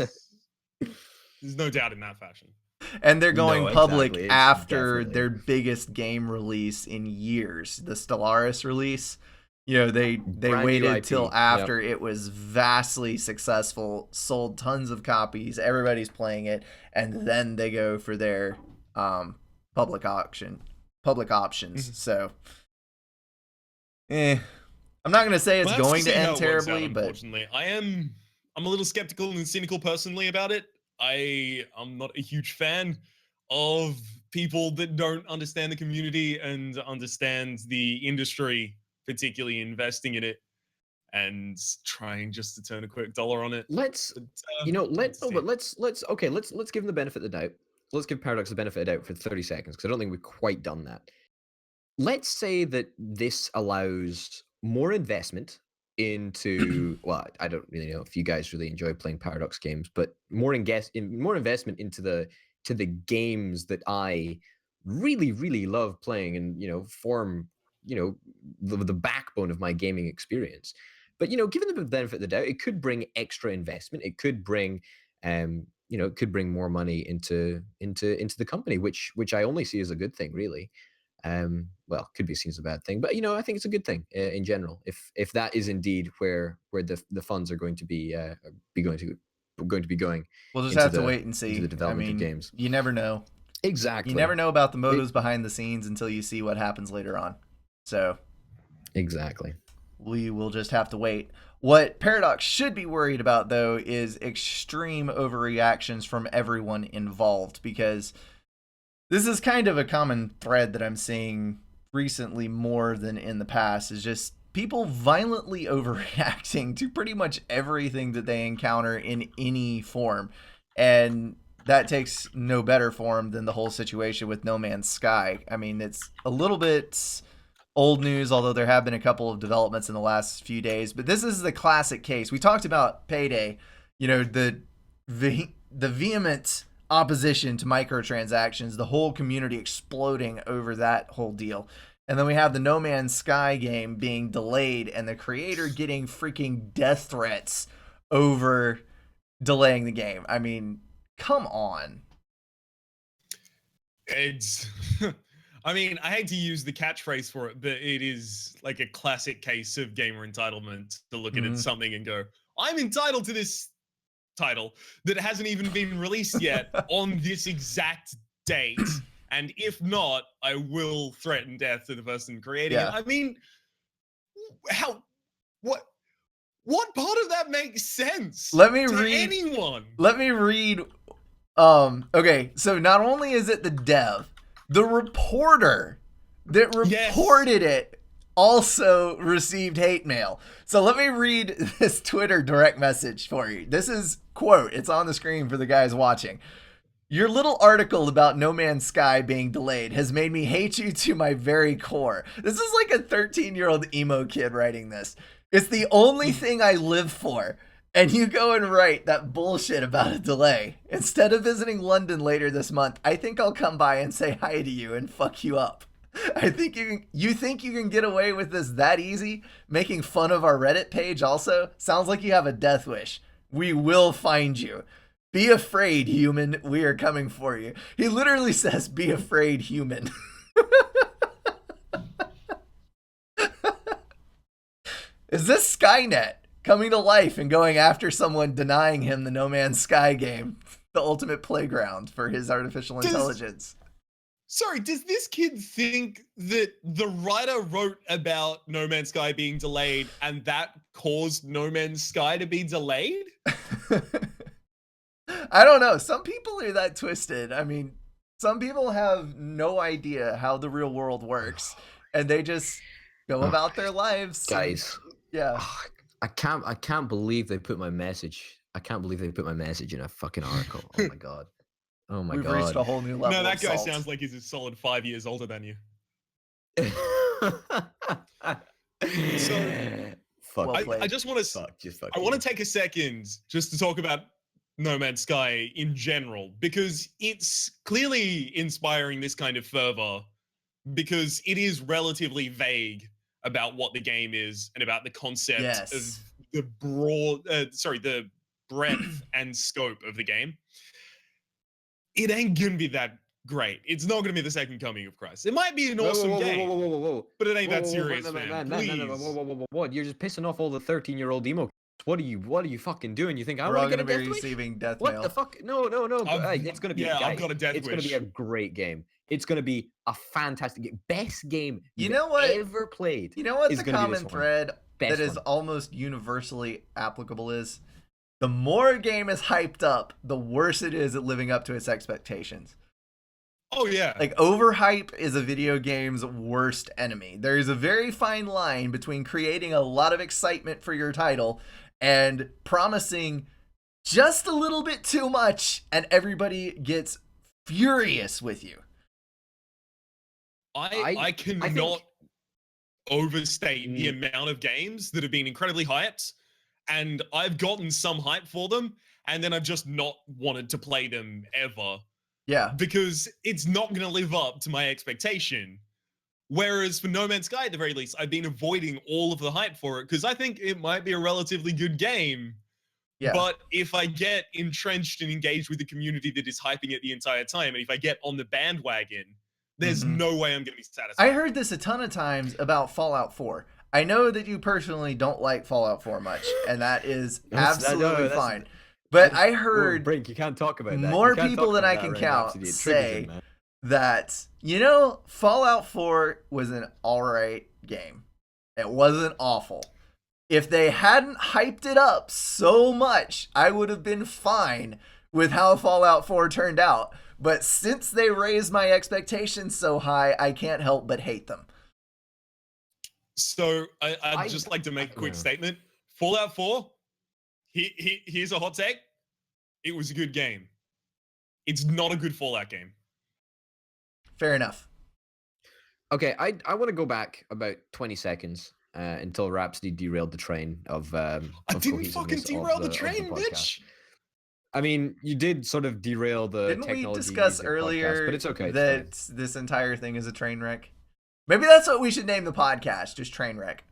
no doubt in that fashion. and they're going No, public exactly. It's after definitely. their biggest game release in years, the Stellaris release. They Brand new waited IP. till Yep. after it was vastly successful, sold tons of copies, everybody's playing it, and then they go for their public options. So, I'm not gonna say it's We'll have going see to how end it works terribly, out, but unfortunately, I'm a little skeptical and cynical personally about it. I'm not a huge fan of people that don't understand the community and understand the industry, particularly investing in it and trying just to turn a quick dollar on it. Let's But, let's give them the benefit of the doubt. Let's give Paradox the benefit of the doubt for 30 seconds, because I don't think we've quite done that. Let's say that this allows more investment into well, I don't really know if you guys really enjoy playing Paradox games, but more investment into the games that I really, really love playing, and form the backbone of my gaming experience. But given the benefit of the doubt, it could bring extra investment. It could bring it could bring more money into the company, which I only see as a good thing, really. Well, could be seen as a bad thing, but I think it's a good thing in general. If that is indeed where the funds are going to be going we'll just into have to the wait and see. I development of mean, games. you never know. Exactly. You never know about the It- motives behind the scenes until you see what happens later on. So exactly. we will just have to wait. What Paradox should be worried about, though, is extreme overreactions from everyone involved, because this is kind of a common thread that I'm seeing recently more than in the past, is just people violently overreacting to pretty much everything that they encounter in any form. And that takes no better form than the whole situation with No Man's Sky. I mean, it's a little bit old news, although there have been a couple of developments in the last few days. But this is the classic case. We talked about Payday, the vehement opposition to microtransactions, the whole community exploding over that whole deal. And then we have the No Man's Sky game being delayed and the creator getting freaking death threats over delaying the game. I mean, come on. It's I mean, I hate to use the catchphrase for it, but it is like a classic case of gamer entitlement to look at something and go, I'm entitled to this title that hasn't even been released yet on this exact date. And if not, I will threaten death to the person creating it. I mean, what part of that makes sense Let me to read anyone? Let me read. Okay, so not only is it the dev, the reporter that reported it also received hate mail. So let me read this Twitter direct message for you. This is quote, it's on the screen for the guys watching. Your little article about No Man's Sky being delayed has made me hate you to my very core. This is like a 13-year-old emo kid writing this. It's the only thing I live for. And you go and write that bullshit about a delay. Instead of visiting London later this month, I think I'll come by and say hi to you and fuck you up. I think you think you can get away with this that easy? Making fun of our Reddit page also? Sounds like you have a death wish. We will find you. Be afraid, human. We are coming for you. He literally says, be afraid, human. Is this Skynet coming to life and going after someone denying him the No Man's Sky game, the ultimate playground for his artificial intelligence? Sorry, does this kid think that the writer wrote about No Man's Sky being delayed and that caused No Man's Sky to be delayed? I don't know. Some people are that twisted. I mean, some people have no idea how the real world works, and they just go Oh, about their lives. and- guys. yeah. Ah, I can't believe they put my message. I can't believe they put my message in a fucking article. Oh my god. Oh my We've god. reached a whole new level No, that of guy salt. sounds like he's a solid 5 years older than you. Fuck. Well I played. just want to Fuck. Just fuck. I want to take a second just to talk about No Man's Sky in general because it's clearly inspiring this kind of fervor because it is relatively vague about what the game is and about the concept of Yes. the the breadth and scope of the game. It ain't gonna be that great. It's not gonna be the second coming of Christ. It might be an awesome game, but it ain't that serious, man. Please. What? You're just pissing off all the 13-year-old emo kids. What are you fucking doing? You think I We're all want to going get to a be death wish? receiving death What mail. the fuck? No. It's gonna be Yeah, guys, I've got a death it's gonna be a wish. great game. It's gonna be a fantastic game. Best game You you've know what? ever played. You know what is the gonna be this common one. thread Best that is one. almost universally applicable is? The more a game is hyped up, the worse it is at living up to its expectations. Oh yeah. Like, overhype is a video game's worst enemy. There is a very fine line between creating a lot of excitement for your title and promising just a little bit too much, and everybody gets furious with you. I cannot think- overstate the amount of games that have been incredibly hyped, and I've gotten some hype for them, and then I've just not wanted to play them ever Yeah. because it's not going to live up to my expectation. Whereas for No Man's Sky, at the very least, I've been avoiding all of the hype for it because I think it might be a relatively good game. Yeah. But if I get entrenched and engaged with the community that is hyping it the entire time, and if I get on the bandwagon, there's Mhm. no way I'm going to be satisfied. I heard this a ton of times about Fallout 4. I know that you personally don't like Fallout 4 much, and that is absolutely fine. But I heard Brink, you can't talk about that. more people than I can count say that, Fallout 4 was an alright game. It wasn't awful. If they hadn't hyped it up so much, I would have been fine with how Fallout 4 turned out. But since they raised my expectations so high, I can't help but hate them. So I'd just like to make a quick statement. Fallout 4, here's a hot take. It was a good game. It's not a good Fallout game. Fair enough. Okay, I want to go back about 20 seconds until Rhapsody derailed the train of I didn't fucking cohesiveness derail of the of train, podcast. bitch. I mean, you did sort of derail the Didn't we technology discuss music podcast, earlier but it's okay. It's that fine. this entire thing is a train wreck? Maybe that's what we should name the podcast, just train wreck.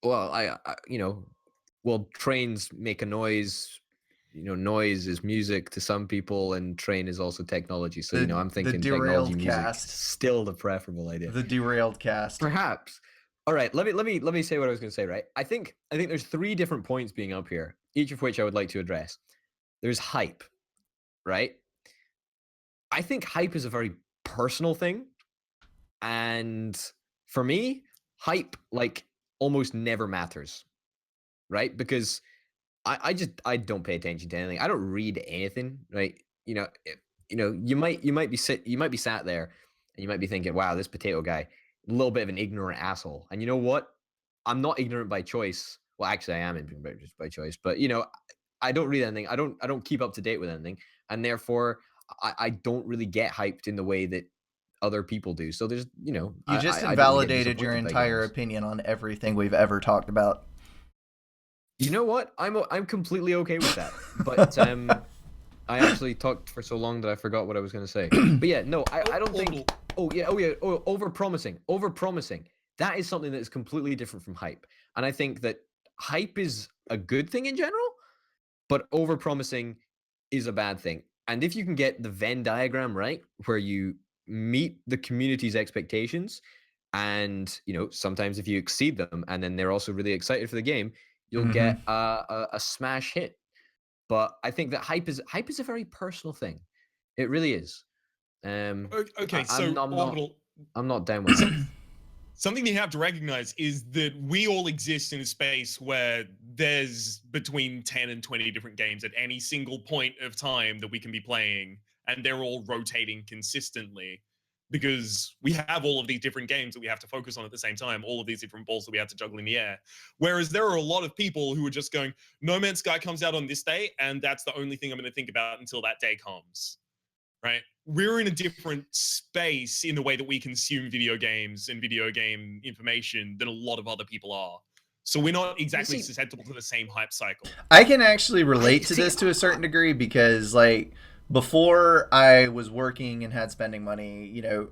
Well, well, trains make a noise. Noise is music to some people, and train is also technology. So, I'm thinking derailed technology music cast. is still the preferable idea. The derailed cast. Perhaps. All right, let me say what I was going to say, right? I think there's 3 different points being up here, each of which I would like to address. There's hype, right? I think hype is a very personal thing. And for me, hype almost never matters, right? Because I don't pay attention to anything. I don't read anything, right? You might be sat there and you might be thinking, wow, this potato guy, a little bit of an ignorant asshole. And you know what? I'm not ignorant by choice. Well, actually, I am ignorant by choice, but I don't read anything. I don't keep up to date with anything, and therefore, I don't really get hyped in the way that other people do. So there's, You just I don't really get invalidated your disappointed by entire games. opinion on everything we've ever talked about. You know what? I'm completely okay with that. But I actually talked for so long that I forgot what I was going to say. But yeah, no, I don't think. Over promising. That is something that is completely different from hype. And I think that hype is a good thing in general, but over promising is a bad thing. And if you can get the Venn diagram right, where you meet the community's expectations, and sometimes if you exceed them, and then they're also really excited for the game, you'll get a smash hit. But I think that hype is a very personal thing. It really is. Okay, I'm not down with that. Something you have to recognize is that we all exist in a space where there's between 10 and 20 different games at any single point of time that we can be playing, and they're all rotating consistently. because we have all of these different games that we have to focus on at the same time, all of these different balls that we have to juggle in the air. Whereas there are a lot of people who are just going, No Man's Sky comes out on this day, and that's the only thing I'm going to think about until that day comes. Right? We're in a different space in the way that we consume video games and video game information than a lot of other people are. So we're not exactly susceptible to the same hype cycle. I can actually relate to this to a certain degree because, like, before I was working and had spending money, you know,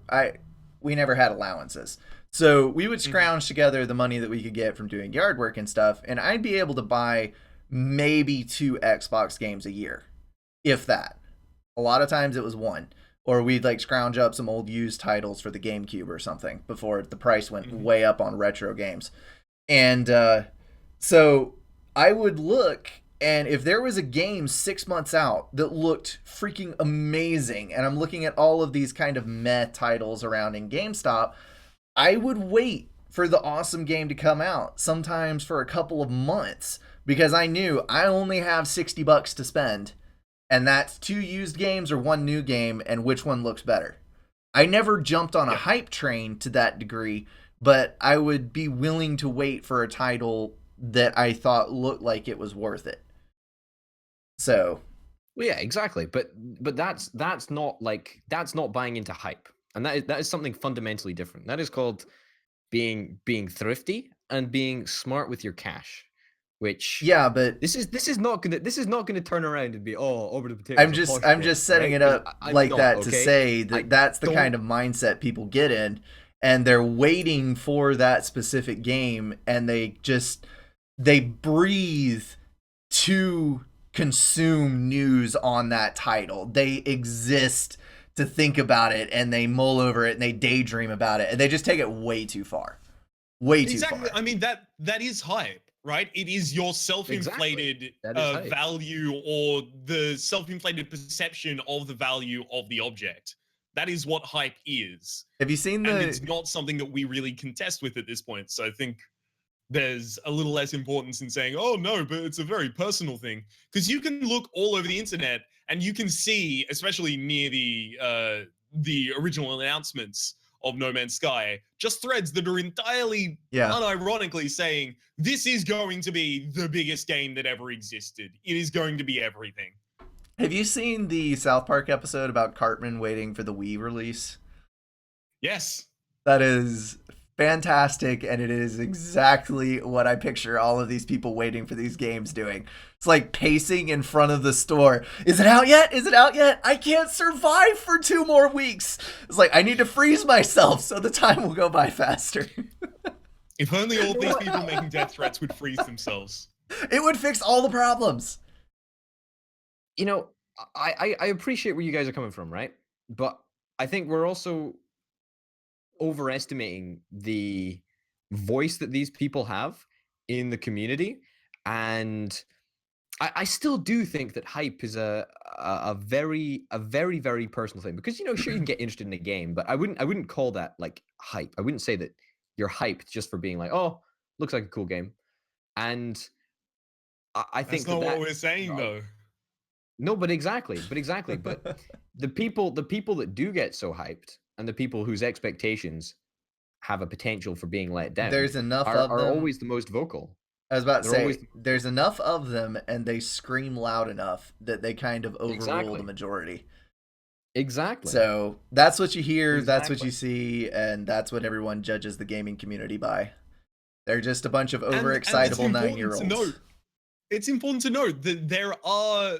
we never had allowances. So we would scrounge together the money that we could get from doing yard work and stuff, and I'd be able to buy maybe 2 Xbox games a year, if that. A lot of times it was 1. Or we'd like scrounge up some old used titles for the GameCube or something before the price went way up on retro games. And so I would look, and if there was a game 6 months out that looked freaking amazing, and I'm looking at all of these kind of meh titles around in GameStop, I would wait for the awesome game to come out, sometimes for a couple of months, because I knew I only have $60 to spend, and that's 2 used games or 1 new game, and which one looks better. I never jumped on a hype train to that degree, but I would be willing to wait for a title that I thought looked like it was worth it. So, well, yeah, exactly. But that's not buying into hype, and that is something fundamentally different. That is called being thrifty and being smart with your cash. Which yeah, but this is not gonna turn around and be over the potatoes. I'm just setting it up like that to say that that's the kind of mindset people get in, and they're waiting for that specific game, and they breathe to consume news on that title. They exist to think about it, and they mull over it, and they daydream about it, and they just take it way too far. Exactly. I mean, that is hype, right? It is your self-inflated value, or the self-inflated perception of the value of the object. That is what hype is. Have you seen And it's not something that we really contest with at this point. So I think there's a little less importance in saying, oh no, but it's a very personal thing. Because you can look all over the internet and you can see, especially near the original announcements of No Man's Sky, just threads that are entirely unironically saying, this is going to be the biggest game that ever existed. It is going to be everything. Have you seen the South Park episode about Cartman waiting for the Wii release? Yes. That is fantastic, and it is exactly what I picture all of these people waiting for these games doing. It's like pacing in front of the store. Is it out yet? Is it out yet? I can't survive for 2 more weeks. It's like, I need to freeze myself so the time will go by faster. If only all these people making death threats would freeze themselves. It would fix all the problems. You know, I appreciate where you guys are coming from, right? But I think we're also overestimating the voice that these people have in the community, and I still do think that hype is a very very personal thing, because, you know, sure, you can get interested in a game, but I wouldn't call that like hype. I wouldn't say that you're hyped just for being like, oh, looks like a cool game. And I think that's not what we're saying, though. No, but exactly. But the people that do get so hyped, and the people whose expectations have a potential for being let down, there's enough are of them. Always the most vocal. I was about to say, there's enough of them, and they scream loud enough that they kind of overrule the majority. Exactly. So that's what you hear, that's what you see, and that's what everyone judges the gaming community by. They're just a bunch of overexcitable 9-year-olds. It's important to note that there are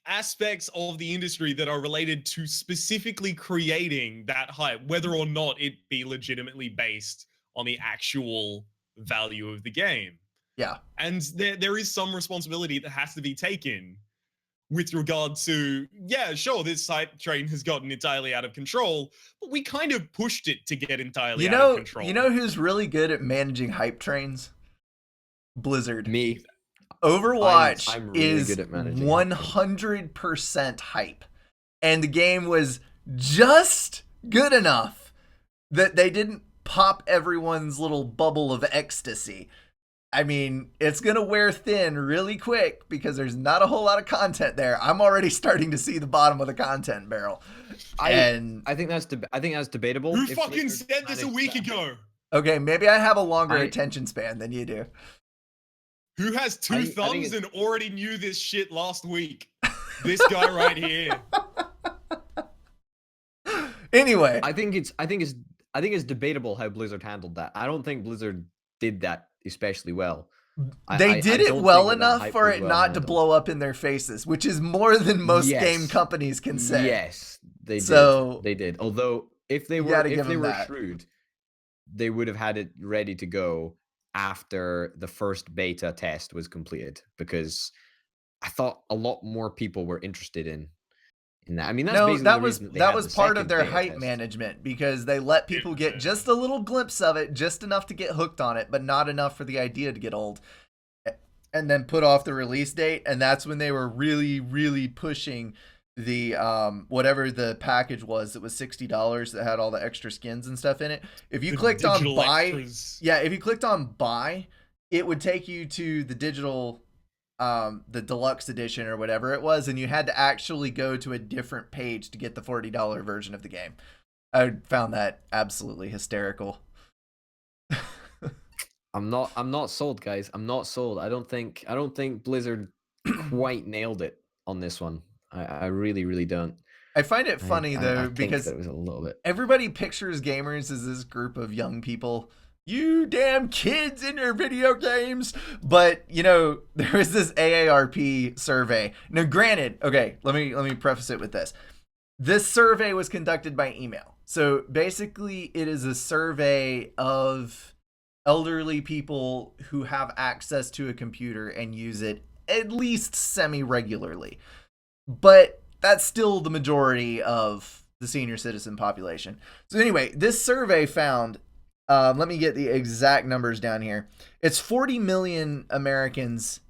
aspects of the industry that are related to specifically creating that hype, whether or not it be legitimately based on the actual value of the game. Yeah. And there is some responsibility that has to be taken with regard to, yeah, sure, this hype train has gotten entirely out of control, but we kind of pushed it to get entirely out of control. You know who's really good at managing hype trains? Blizzard. Me. Overwatch I'm really is good at managing 100% hype. And the game was just good enough that they didn't pop everyone's little bubble of ecstasy. I mean, it's going to wear thin really quick because there's not a whole lot of content there. I'm already starting to see the bottom of the content barrel. And I think that's debatable. Who if fucking Blizzard said this a managed week that. ago? okay, maybe I have a longer I- attention span than you do. Who has two I think thumbs it's- and already knew this shit last week? This guy right here. Anyway, I think it's debatable how Blizzard handled that. I don't think Blizzard did that especially well. they did it don't well think that enough hype for was it well not to handled. blow up in their faces, which is more than most game Yes. companies can say. Yes, they So, did. They did. Although if they you were gotta give them were that. shrewd, they would have had it ready to go after the first beta test was completed, because I thought a lot more people were interested in that. I mean, that's No, basically that the was reason that they that had was the part of second their beta hype test. management, because they let people get just a little glimpse of it, just enough to get hooked on it, but not enough for the idea to get old. And then put off the release date, and that's when they were really, really pushing the whatever the package was. It was $60 that had all the extra skins and stuff in it. If you The clicked on digital buy, extras. yeah, if you clicked on buy, it would take you to the digital, the deluxe edition or whatever it was, and you had to actually go to a different page to get the $40 version of the game. I found that absolutely hysterical. I'm not sold, guys. I'm not sold. I don't think Blizzard quite nailed it on this one. I really, really don't. I find it funny I though, think because that it was a little bit. everybody pictures gamers as this group of young people, you damn kids in your video games. But you know, there was this AARP survey. Now, granted, okay, let me preface it with this. This survey was conducted by email. So basically, it is a survey of elderly people who have access to a computer and use it at least semi-regularly. But that's still the majority of the senior citizen population. So anyway, this survey found, let me get the exact numbers down here. It's 40 million Americans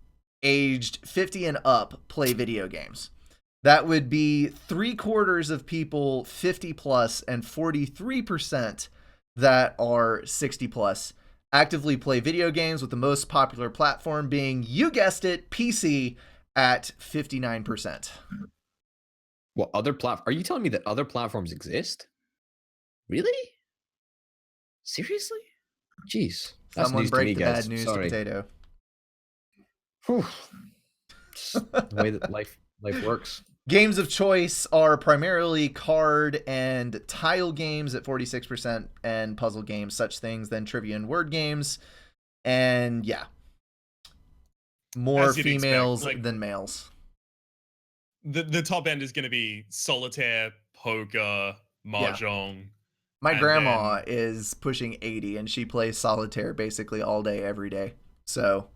aged 50 and up play video games. That would be 3/4 of people 50 plus and 43% that are 60 plus actively play video games, with the most popular platform being, you guessed it, PC at 59%. What other Are you telling me that other platforms exist? Really? Seriously? Jeez. That's Someone news to break me, the guys. bad news Sorry. to Potato. Whew. Just the way that life works. Games of choice are primarily card and tile games at 46%, and puzzle games, such things than trivia and word games. And yeah, more As you'd expect, females like- than males. The top end is going to be solitaire, poker, mahjong. My And grandma then- is pushing 80 and she plays solitaire basically all day, every day. So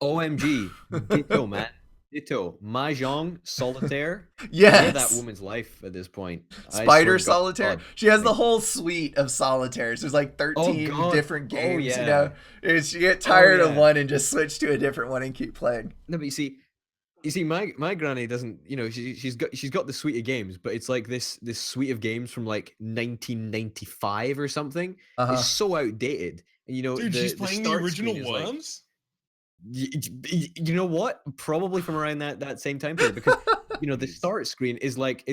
OMG. Ditto, man. Ditto. Mahjong, solitaire. yes. Live that woman's life at this point. I swear Spider to solitaire. God. She has the whole suite of solitaires. There's like 13 God. different games, yeah. you know. It's, you get tired of yeah. one and just switch to a different one and keep playing. No, but you see, my granny doesn't. You know, she's got the suite of games, but it's like this suite of games from like 1995 or something. Uh-huh. It's so outdated. And you know, Dude, she's playing the start original screen is like- Worms? you know what? Probably from around that same time period, because you know the start screen is like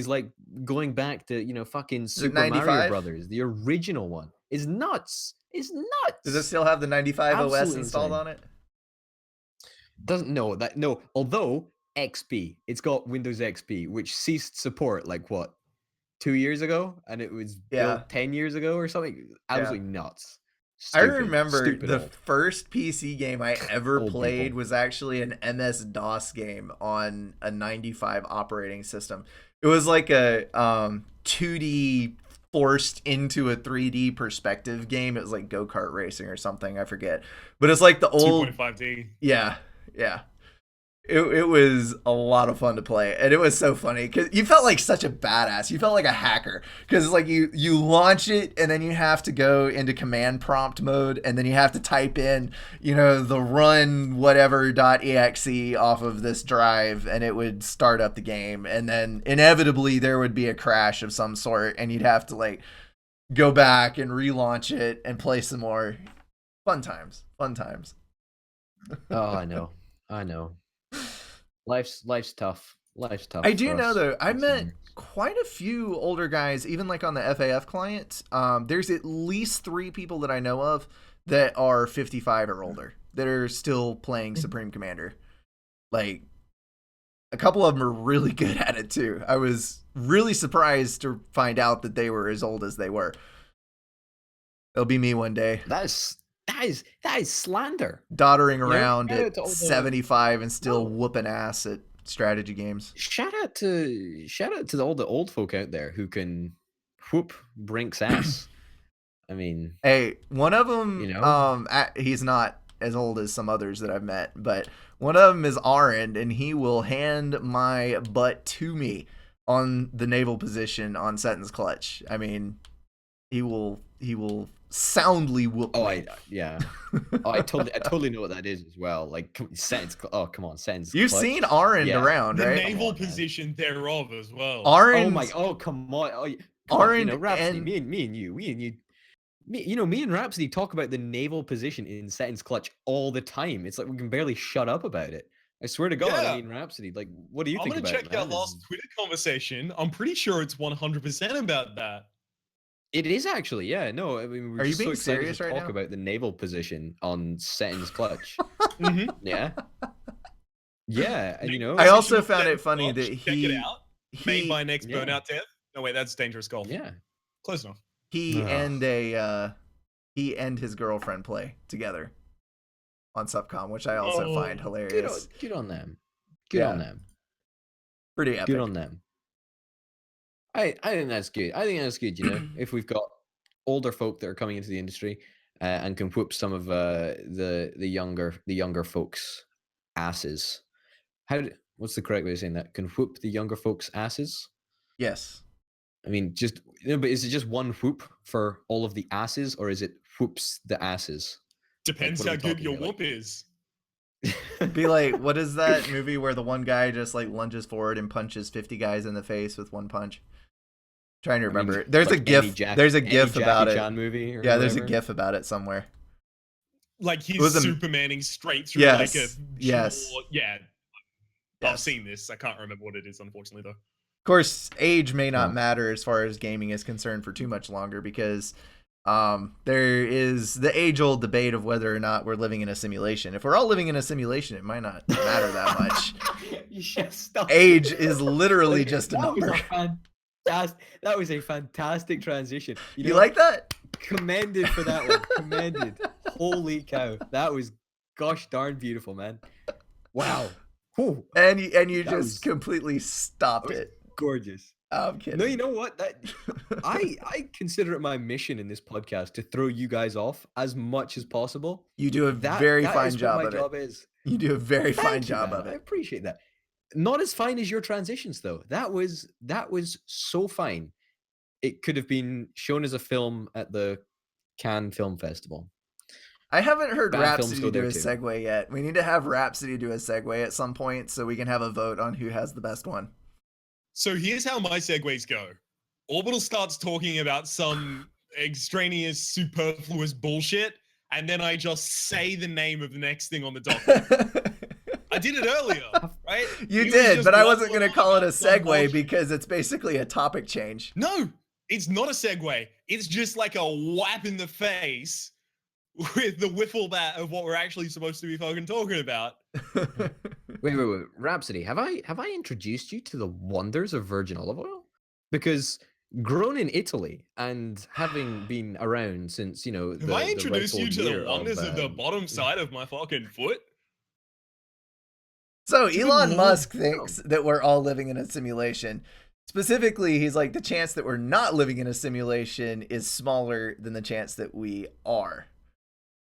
going back to, you know, fucking Super 95? Mario Brothers. The original one is nuts. It's nuts. Does it still have the 95 OS Absolutely installed insane. on it? Doesn't know that. No, although XP, it's got Windows XP, which ceased support like what, 2 years ago, and it was Yeah. built 10 years ago or something. Absolutely nuts. I Stupid, remember stupid the old. first PC game I ever Old played people. was actually an MS-DOS game on a 95 operating system. It was like a 2D forced into a 3D perspective game. It was like go-kart racing or something, I forget. But it's like the old 2.5D. Yeah. It was a lot of fun to play, and it was so funny because you felt like such a badass. You felt like a hacker, because it's like you launch it and then you have to go into command prompt mode, and then you have to type in, you know, the run whatever.exe off of this drive, and it would start up the game, and then inevitably there would be a crash of some sort, and you'd have to like go back and relaunch it and play some more. Fun times. Oh, I know. Life's tough. Life's tough. I do for know us though. I met seniors. quite a few older guys, even like on the FAF client. There's at least 3 people that I know of that are 55 or older that are still playing Supreme Commander. Like, a couple of them are really good at it too. I was really surprised to find out that they were as old as they were. It'll be me one day. That is slander. Doddering know, around shout out at to all the- 75 and still No. whooping ass at strategy games. Shout out to all the old folk out there who can whoop Brink's ass. I mean, Hey, one of them, You know? he's not as old as some others that I've met, but one of them is Arend, and he will hand my butt to me on the naval position on Seton's Clutch. I mean, he will soundly whoop me. yeah. Oh, I totally know what that is as well. Like, come on, Sen's. You've Clutch. seen Arend Yeah. around, The right? naval on, man. position thereof as well. Arend, Oh come on. Come on, Arend Rhapsody, and me and Rhapsody talk about the naval position in Seton's Clutch all the time. It's like we can barely shut up about it. I swear to God, Yeah. I mean, Rhapsody, like, what do you I'm think gonna about check it, our man? last Twitter conversation. I'm pretty sure it's 100% about that. It is actually, yeah. No, I mean, we're Are you just so being excited serious to right talk now? about the naval position on Seton's Clutch. Mhm. Yeah. Yeah, and I also Position of found it Seton's funny Clutch. that Check it out. Made by next Yeah. Burnout Dev. No wait, that's Dangerous Golf. yeah. Close enough. he Ugh. and his girlfriend play together on Subcom, which I also Oh, find hilarious. Good on them. Good on Yeah. them. Pretty epic. Good on them. I think that's good. I think that's good. You know, if we've got older folk that are coming into the industry and can whoop some of the younger folks' asses. What's the correct way of saying that? Can whoop the younger folks' asses? Yes. I mean, but is it just one whoop for all of the asses, or is it whoops the asses? Depends what are how we good talking your here, like- whoop is. Be like, what is that movie where the one guy just like lunges forward and punches 50 guys in the face with one punch? Trying to remember. There's like a GIF. There's a GIF Jackie about Chan it. movie. Or Yeah, there's a whatever. GIF about it somewhere. Like he's was a- Supermaning straight through Yes, like a yes. jaw. Yeah. Yes. I've seen this. I can't remember what it is, unfortunately, though. Of course, age may not Yeah. matter as far as gaming is concerned for too much longer because there is the age-old debate of whether or not we're living in a simulation. If we're all living in a simulation, it might not matter that much. You should stop. Age is literally Like, just a that was number. that was a fantastic transition. You like that? Commended for that one. Commended. Holy cow. That was gosh darn beautiful, man. Wow. Whew. And you That just was- completely stopped that was it. Gorgeous. I'm kidding. No, you know what? I consider it my mission in this podcast to throw you guys off as much as possible. You do a That very that fine is what job my of job it. is. You do a very fine Thank you, job man. of I it. appreciate that. Not as fine as your transitions, though. That was so fine. It could have been shown as a film at the Cannes Film Festival. I haven't heard Bad films Rhapsody go do there a too. segue yet. We need to have Rhapsody do a segue at some point so we can have a vote on who has the best one. So here's how my segues go. Orbital starts talking about some extraneous, superfluous bullshit, and then I just say the name of the next thing on the docket. I did it earlier, right? You It was did, just but I wasn't waffling going to on call it a about some segue bullshit. because it's basically a topic change. No, it's not a segue. It's just like a whap in the face with the wiffle bat of what we're actually supposed to be fucking talking about. Wait. Rhapsody, have I introduced you to the wonders of virgin olive oil? Because grown in Italy and having been around since, Have I introduced you to the wonders of the um, bottom side of my fucking foot? So Good Elon lord. Musk thinks that we're all living in a simulation. Specifically, he's like, the chance that we're not living in a simulation is smaller than the chance that we are.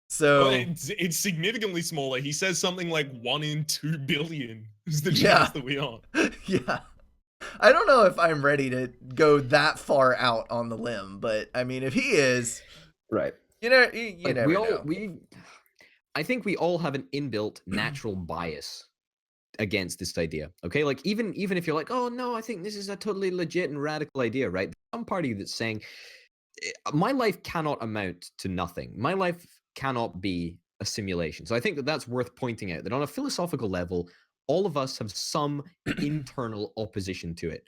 So Well, it's significantly smaller. He says something like 1 in 2 billion is the Yeah. chance that we are. yeah. I don't know if I'm ready to go that far out on the limb, but I mean, if he is, right. you know, Like, never know. I think we all have an inbuilt natural bias against this idea. Okay, like even if you're like, oh no, I think this is a totally legit and radical idea, right? There's some party that's saying my life cannot amount to nothing. My life cannot be a simulation. So I think that that's worth pointing out, that on a philosophical level, all of us have some internal opposition to it.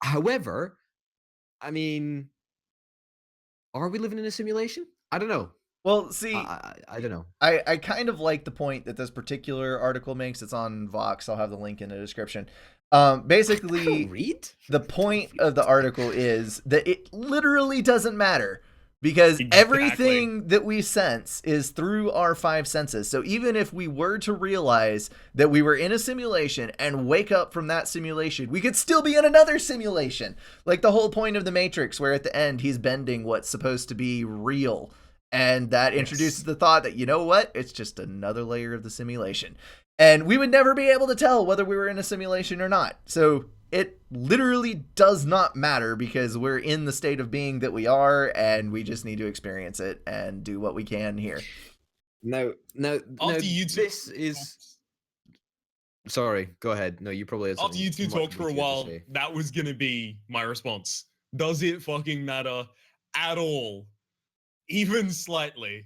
However, I mean, are we living in a simulation? I don't know. Well, see, I don't know. I kind of like the point that this particular article makes. It's on Vox. I'll have the link in the description. I don't Basically, read. the point of the article is that it literally doesn't matter because Exactly. everything that we sense is through our five senses. So even if we were to realize that we were in a simulation and wake up from that simulation, we could still be in another simulation. Like the whole point of the Matrix, where at the end he's bending what's supposed to be real. And that introduces the thought that, you know what? It's just another layer of the simulation. And we would never be able to tell whether we were in a simulation or not. So it literally does not matter because we're in the state of being that we are, and we just need to experience it and do what we can here. No, After you two, this is... Sorry, go ahead. No, you probably had after something you two much talked for a wittier to while, say. that was gonna be my response. Does it fucking matter at all? Even slightly?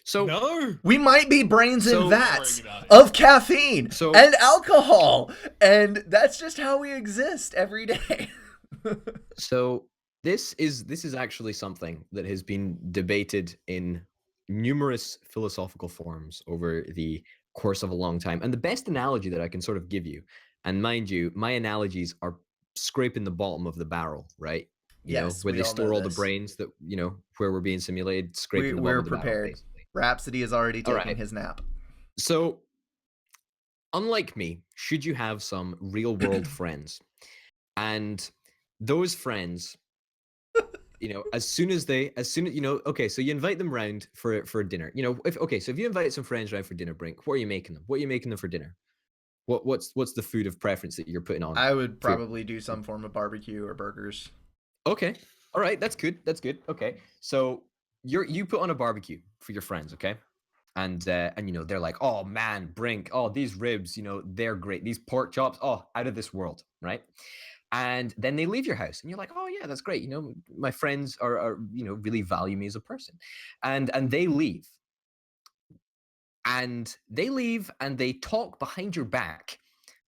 So No. We might be brains in So- vats Worrying about it. of caffeine So- and alcohol. And that's just how we exist every day. So this is actually something that has been debated in numerous philosophical forms over the course of a long time. And the best analogy that I can sort of give you, and mind you, my analogies are scraping the bottom of the barrel, right? You know, Yes, where we they all store know all the this. brains that, you know, where we're being simulated, scraping the bottom We're of the barrel, prepared. basically. Rhapsody is already All taking right. his nap. So, unlike me, should you have some real world friends, and those friends, you know, as soon as you know, okay, so you invite them round for dinner. You know, so if you invite some friends round for dinner, Brink, what are you making them? What are you making them for dinner? What's the food of preference that you're putting on? I would for your- probably do some form of barbecue or burgers. Okay. All right, that's good. That's good. Okay. So you put on a barbecue for your friends, okay? And you know, they're like, "Oh man, Brink, oh these ribs, you know, they're great. These pork chops, oh, out of this world," right? And then they leave your house and you're like, "Oh yeah, that's great. You know, my friends are you know, really value me as a person." And they leave. And they leave and they talk behind your back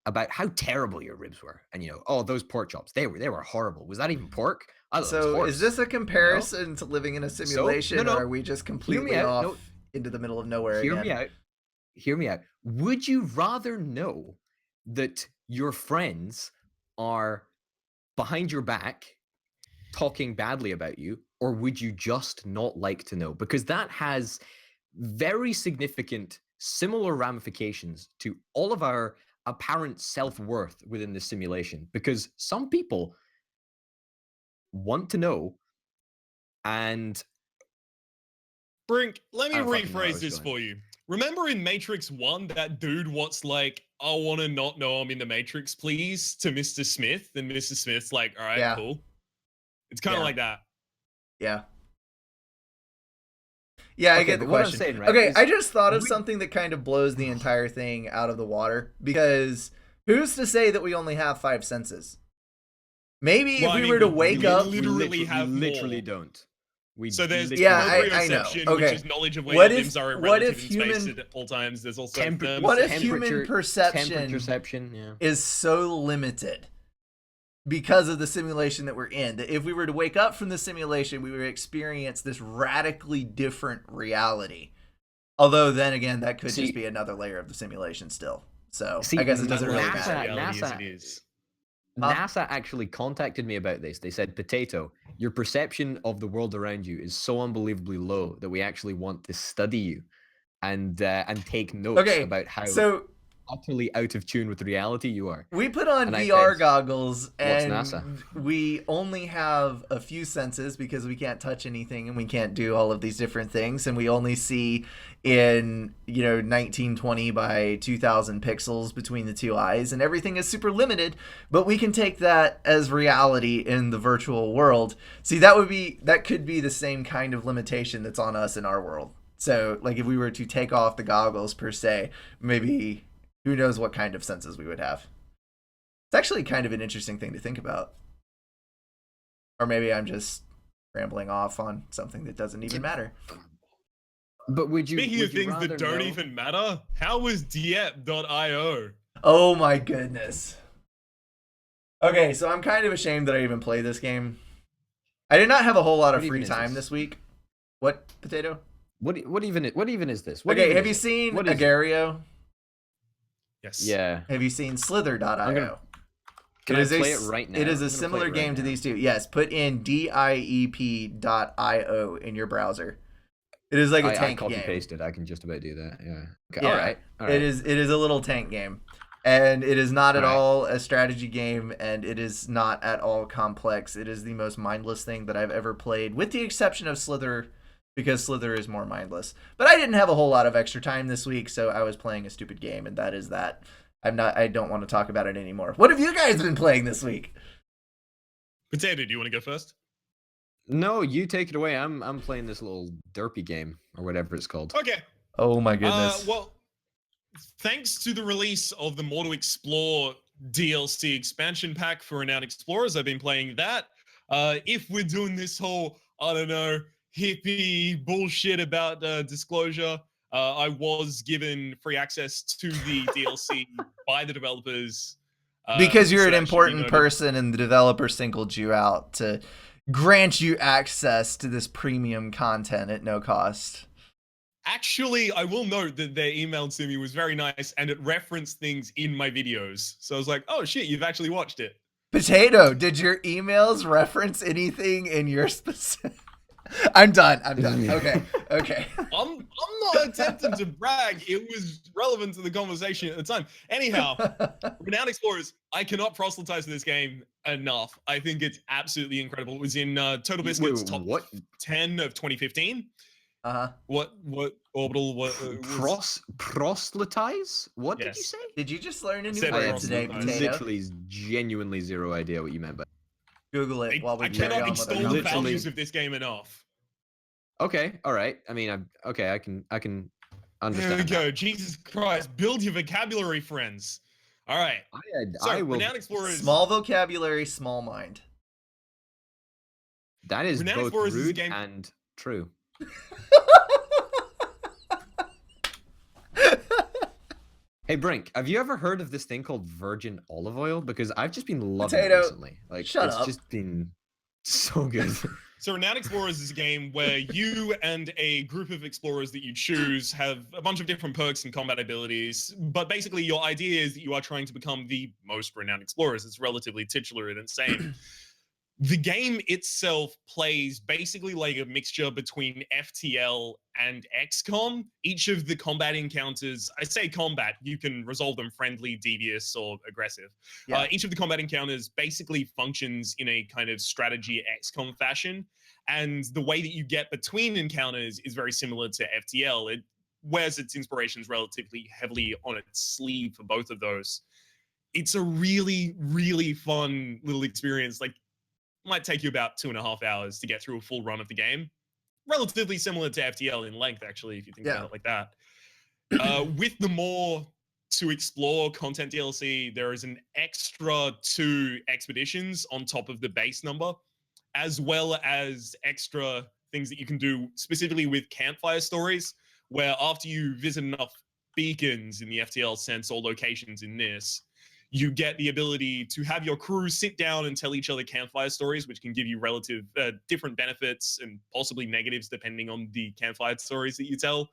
about how terrible your ribs were. And you know, "Oh, those pork chops, they were horrible. Was that even pork? I thought it was So horse." is this a comparison to living in a simulation, no, or are we just completely out. off No. into the middle of nowhere Hear again? me out. Hear me out. Would you rather know that your friends are behind your back talking badly about you, or would you just not like to know? Because that has very significant similar ramifications to all of our apparent self-worth within this simulation. Because some people want to know, and Brink, let me I don't fucking know where I rephrase was this going. for you. Remember in Matrix 1, that dude what's like, "I want to not know I'm in the Matrix, please," to Mr. Smith, and Mr. Smith's like, "All right, Yeah. cool." It's kind of Yeah. like that. Yeah. Yeah, I Okay, get the but what I'm question. saying, right, Okay, is I just thought of we- something that kind of blows the entire thing out of the water, because who's to say that we only have five senses? Maybe Well, if I we mean, were to we wake up, literally have we literally more. don't. We So there's Yeah, I proprioception, know. which Okay. is knowledge of where What your if- limbs are what relative if in space human- at all times. There's also What if thermostat. human perception temperature, yeah. is so limited because of the simulation that we're in, that if we were to wake up from the simulation, we would experience this radically different reality. Although then again, that could See- just be another layer of the simulation still. So See, I guess it doesn't really NASA matter. Reality as NASA it is. Huh? NASA actually contacted me about this. They said, "Potato, your perception of the world around you is so unbelievably low that we actually want to study you and take notes Okay, about how so utterly out of tune with reality you are." we put on And I VR said, goggles, "What's and NASA?" we only have a few senses because we can't touch anything and we can't do all of these different things, and we only see in 1920 by 2000 pixels between the two eyes, and everything is super limited. But we can take that as reality in the virtual world. See, that could be the same kind of limitation that's on us in our world. So, like, if we were to take off the goggles per se, maybe who knows what kind of senses we would have. It's actually kind of an interesting thing to think about. Or maybe I'm just rambling off on something that doesn't even matter. But would you? Speaking would of you things rather that don't know- even matter, how was Diep.io? Oh my goodness. Okay, so I'm kind of ashamed that I even played this game. I did not have a whole lot of What free even is time this? this week. What, Potato? What even is this? What Okay, even have is you it? seen What is it? Agario? Yes. Yeah. Have you seen I'm gonna Slither.io? Can It I is play it right now? It is I'm a gonna play it similar right game to now. these two. Yes, put in diep.io in your browser. It is like a I tank copy game. pasted. I can just about do that. Yeah. Okay. Yeah, All right. it is a little tank game, and it is not at All right. all a strategy game, and it is not at all complex. It is the most mindless thing that I've ever played, with the exception of Slither, because Slither is more mindless. But I didn't have a whole lot of extra time this week, so I was playing a stupid game, and that is that. I don't want to talk about it anymore. What have you guys been playing this week? Potato, do you want to go first? No, you take it away. I'm playing this little derpy game or whatever it's called. Okay. Oh my goodness. Well, thanks to the release of the More to Explore DLC expansion pack for Renowned Explorers, I've been playing that. If we're doing this whole, I don't know, hippie bullshit about disclosure, I was given free access to the DLC by the developers. Because you're so an that should be important noted. person and the developer singled you out to grant you access to this premium content at no cost. Actually, I will note that their email to me was very nice and it referenced things in my videos. So I was like, oh shit, you've actually watched it. Potato, did your emails reference anything in your specific... I'm done. Okay. I'm not attempting to brag. It was relevant to the conversation at the time. Anyhow, Renowned Explorers, I cannot proselytize this game enough. I think it's absolutely incredible. It was in Total Biscuit's top 10 of 2015. Uh-huh. What orbital? Proselytize? What did you say? Did you just learn a new Said word today, proselytize. Potato? Literally, genuinely zero idea what you meant by. Google it while we I carry cannot on with our extol the conversation. values of this game enough. Okay, all right. I mean, I can understand. There we go. that. Jesus Christ, build your vocabulary, friends. All right. I will. Renowned Explorers. Small vocabulary, small mind. That is Renowned both Explorers is a rude game- and true. Hey Brink, have you ever heard of this thing called virgin olive oil? Because I've just been loving Potato, it recently. Like, shut it's up. just been so good. So Renowned Explorers is a game where you and a group of explorers that you choose have a bunch of different perks and combat abilities. But basically, your idea is that you are trying to become the most renowned explorers. It's relatively titular in its name. The game itself plays basically like a mixture between FTL and XCOM. Each of the combat encounters, I say combat, you can resolve them friendly, devious, or aggressive. Yeah. Each of the combat encounters basically functions in a kind of strategy XCOM fashion. And the way that you get between encounters is very similar to FTL. It wears its inspirations relatively heavily on its sleeve for both of those. It's a really, really fun little experience. Like, might take you about 2.5 hours to get through a full run of the game. Relatively similar to FTL in length, actually, if you think about it like that. With the more to explore content DLC, there is an extra 2 expeditions on top of the base number, as well as extra things that you can do specifically with campfire stories, where after you visit enough beacons in the FTL sense or locations in this, you get the ability to have your crew sit down and tell each other campfire stories, which can give you relative different benefits and possibly negatives depending on the campfire stories that you tell.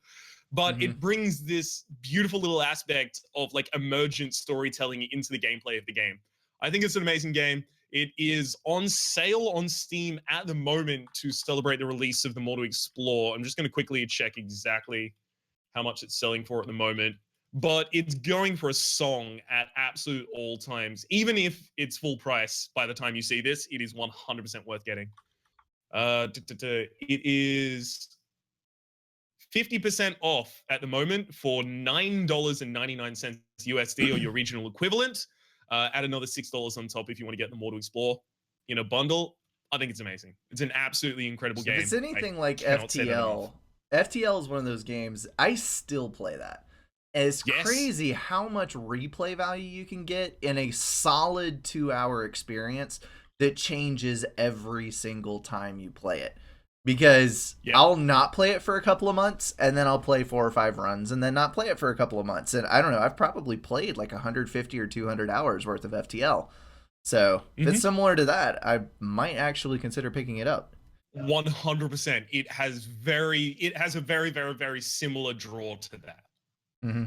But it brings this beautiful little aspect of like emergent storytelling into the gameplay of the game. I think it's an amazing game. It is on sale on Steam at the moment to celebrate the release of the More to Explore. I'm just going to quickly check exactly how much it's selling for at the moment. But it's going for a song at absolute all times. Even if it's full price by the time you see this, it is 100% worth getting. It is 50% off at the moment for $9.99 USD or your regional equivalent. Add another $6 on top if you want to get the More to Explore in a bundle. I think it's amazing. It's an absolutely incredible game. If it's anything like cannot say that enough. FTL is one of those games I still play that. It's crazy how much replay value you can get in a solid 2-hour experience that changes every single time you play it. Because I'll not play it for a couple of months, and then I'll play 4 or 5 runs, and then not play it for a couple of months. And I don't know, I've probably played like 150 or 200 hours worth of FTL. So if it's similar to that, I might actually consider picking it up. 100%. It has a very, very, very similar draw to that. Mm-hmm.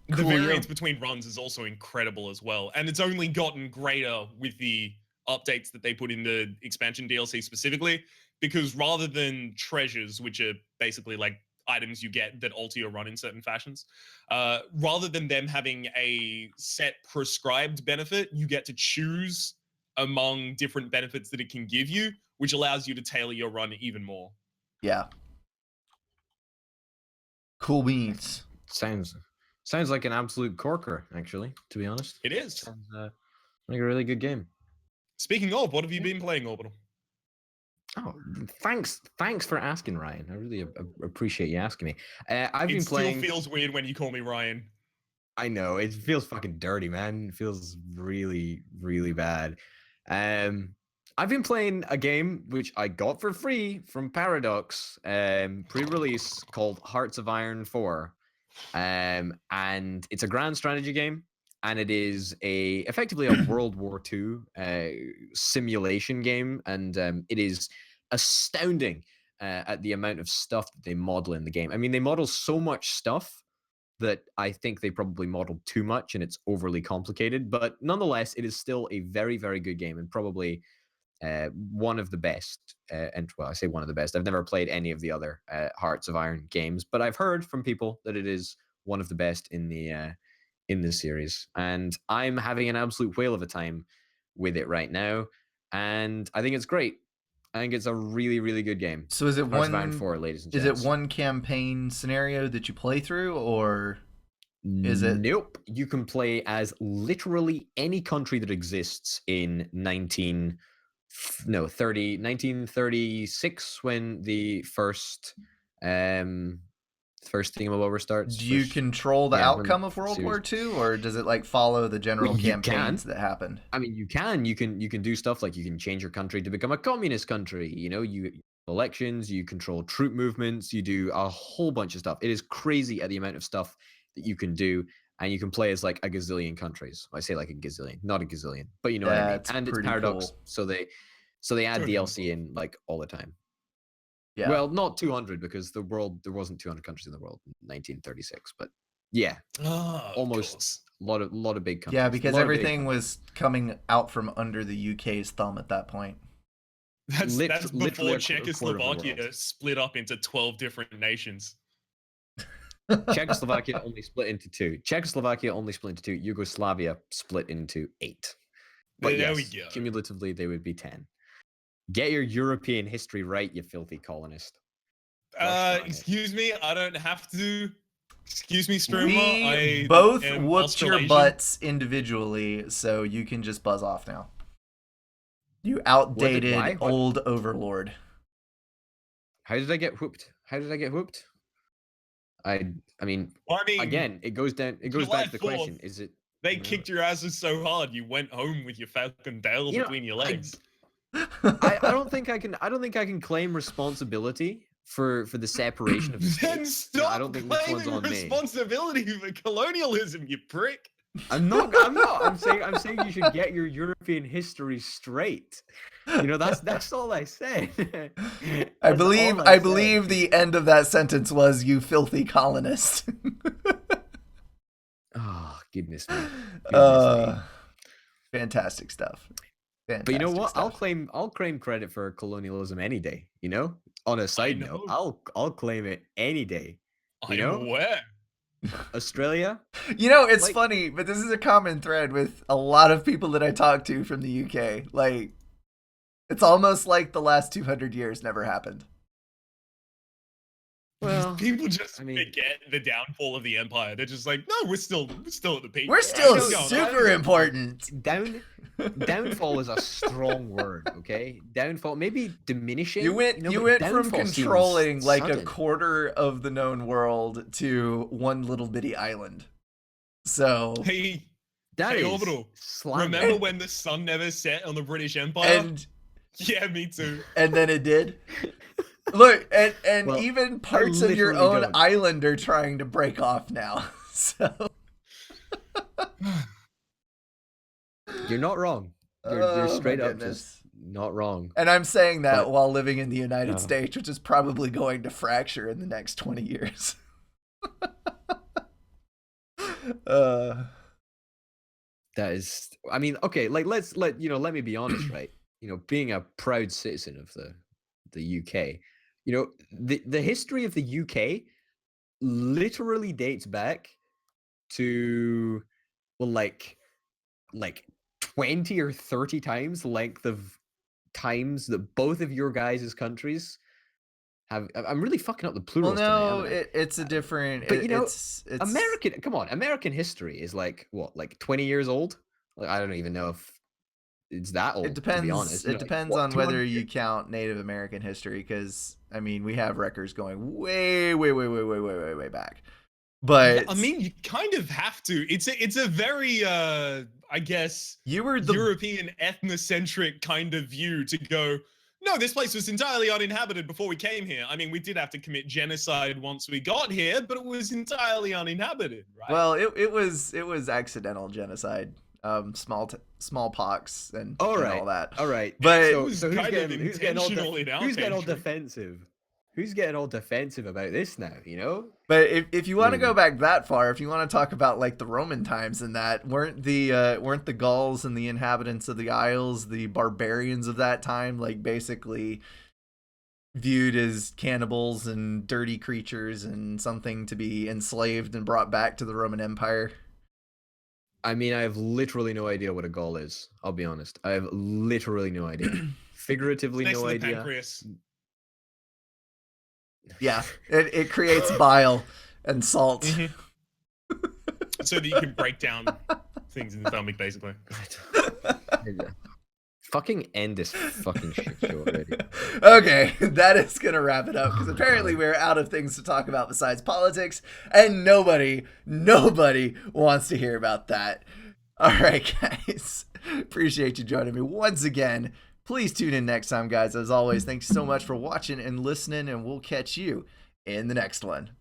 The variance between runs is also incredible as well. And it's only gotten greater with the updates that they put in the expansion DLC specifically, because rather than treasures, which are basically like items you get that alter your run in certain fashions, rather than them having a set prescribed benefit, you get to choose among different benefits that it can give you, which allows you to tailor your run even more. Yeah. Cool beans. Sounds like an absolute corker, actually, to be honest. It is. Sounds like a really good game. Speaking of, what have you been playing, Orbital? Oh, thanks for asking, Ryan. I really appreciate you asking me. I've been playing. It still feels weird when you call me Ryan. I know, it feels fucking dirty, man. It feels really, really bad. I've been playing a game which I got for free from Paradox, pre-release, called Hearts of Iron 4. And it's a grand strategy game, and it is effectively a World War II simulation game, and it is astounding at the amount of stuff that they model in the game. I mean, they model so much stuff that I think they probably modeled too much, and it's overly complicated. But nonetheless, it is still a very, very good game, and probably one of the best. And well, I say one of the best. I've never played any of the other Hearts of Iron games, but I've heard from people that it is one of the best in the series. And I'm having an absolute whale of a time with it right now, and I think it's great. I think it's a really, really good game. So is it Hearts of Iron 4, ladies and gents. Is it one campaign scenario that you play through, or is it? Nope. You can play as literally any country that exists in 1936, when the first thingamabober starts. Do you control the outcome of World War II, or does it like follow the general campaigns that happened? I mean, you can do stuff like you can change your country to become a communist country. You know, you elections, you control troop movements, you do a whole bunch of stuff. It is crazy at the amount of stuff that you can do, and you can play as like a gazillion countries. I say like a gazillion, not a gazillion, but you know what I mean. And it's Paradox, cool. so they add DLC in like all the time. Yeah. Well, not 200, because there wasn't 200 countries in the world in 1936, but yeah, almost a lot of big countries. Yeah, because everything was coming out from under the UK's thumb at that point. That's before Czechoslovakia split up into 12 different nations. Czechoslovakia only split into two. Yugoslavia split into 8. But there yes, we go. Cumulatively, they would be 10. Get your European history right, you filthy colonist. Excuse me, I don't have to. Excuse me, streamer. We both whooped your butts individually, so you can just buzz off now. You outdated old overlord. How did I get whooped? I mean, again, it goes back to the question: is it? They kicked your asses so hard you went home with your falcon tail between your legs. I don't think I can claim responsibility for the separation of the states. Then stop I don't think claiming responsibility for colonialism, you prick. I'm not. I'm saying you should get your European history straight. You know, that's all I say. I believe the end of that sentence was, "You filthy colonist." Oh, goodness me. Fantastic stuff. But you know what? I'll claim credit for colonialism any day. You know, on a side note, I'll claim it any day. You know, where Australia. You know, it's funny, but this is a common thread with a lot of people that I talk to from the UK. Like, it's almost like the last 200 years never happened. Well, people just forget the downfall of the empire. They're just like, no, we're still at the peak. We're still super important. Downfall is a strong word, okay? Downfall, maybe diminishing. You went from controlling like a quarter of the known world to one little bitty island. So hey, Orbital, remember when the sun never set on the British Empire? Yeah, me too. And then it did. Look, and well, even parts of your own island are trying to break off now. So You're not wrong. You're Oh, my straight up goodness. just not wrong. And I'm saying that But- while living in the United Oh. States, which is probably going to fracture in the next 20 years. That is, I mean, okay, like let me be honest, right? Being a proud citizen of the UK, the history of the UK literally dates back to, well, like 20 or 30 times the length of times that both of your guys' countries have. I'm really fucking up the Well, plurals tonight, no, haven't I? it's a different. But It's American, come on, American history is like what, like 20 years old? Like, I don't even know if it's that old. It To be depends. honest, It like, depends what, on 200 whether years? you count Native American history, because I mean we have records going way, way, way, way, way, way, way, way back. But Yeah, I mean, you kind of have to. It's a very, I guess, you were the European ethnocentric kind of view to go, no, this place was entirely uninhabited before we came here. I mean, we did have to commit genocide once we got here, but it was entirely uninhabited, right? well, it was accidental genocide, smallpox and All and right, all that. all right. But It so was who's kind of getting intentional in our who's getting all country. defensive? Who's getting all defensive about this now? But if you want to Mm. go back that far, if you want to talk about like the Roman times and that, weren't the Gauls and the inhabitants of the Isles, the barbarians of that time, like basically viewed as cannibals and dirty creatures and something to be enslaved and brought back to the Roman Empire? I mean, I have literally no idea what a Gaul is. I'll be honest. I have literally no idea. Figuratively, Next no to the idea. pancreas. Yeah, it creates bile and salt. Mhm. So that you can break down things in the stomach, basically. Fucking end this fucking shit show already. Okay, that is gonna wrap it up, because apparently we're out of things to talk about besides politics, and nobody wants to hear about that. All right, guys, appreciate you joining me once again. Please tune in next time, guys. As always, thanks so much for watching and listening, and we'll catch you in the next one.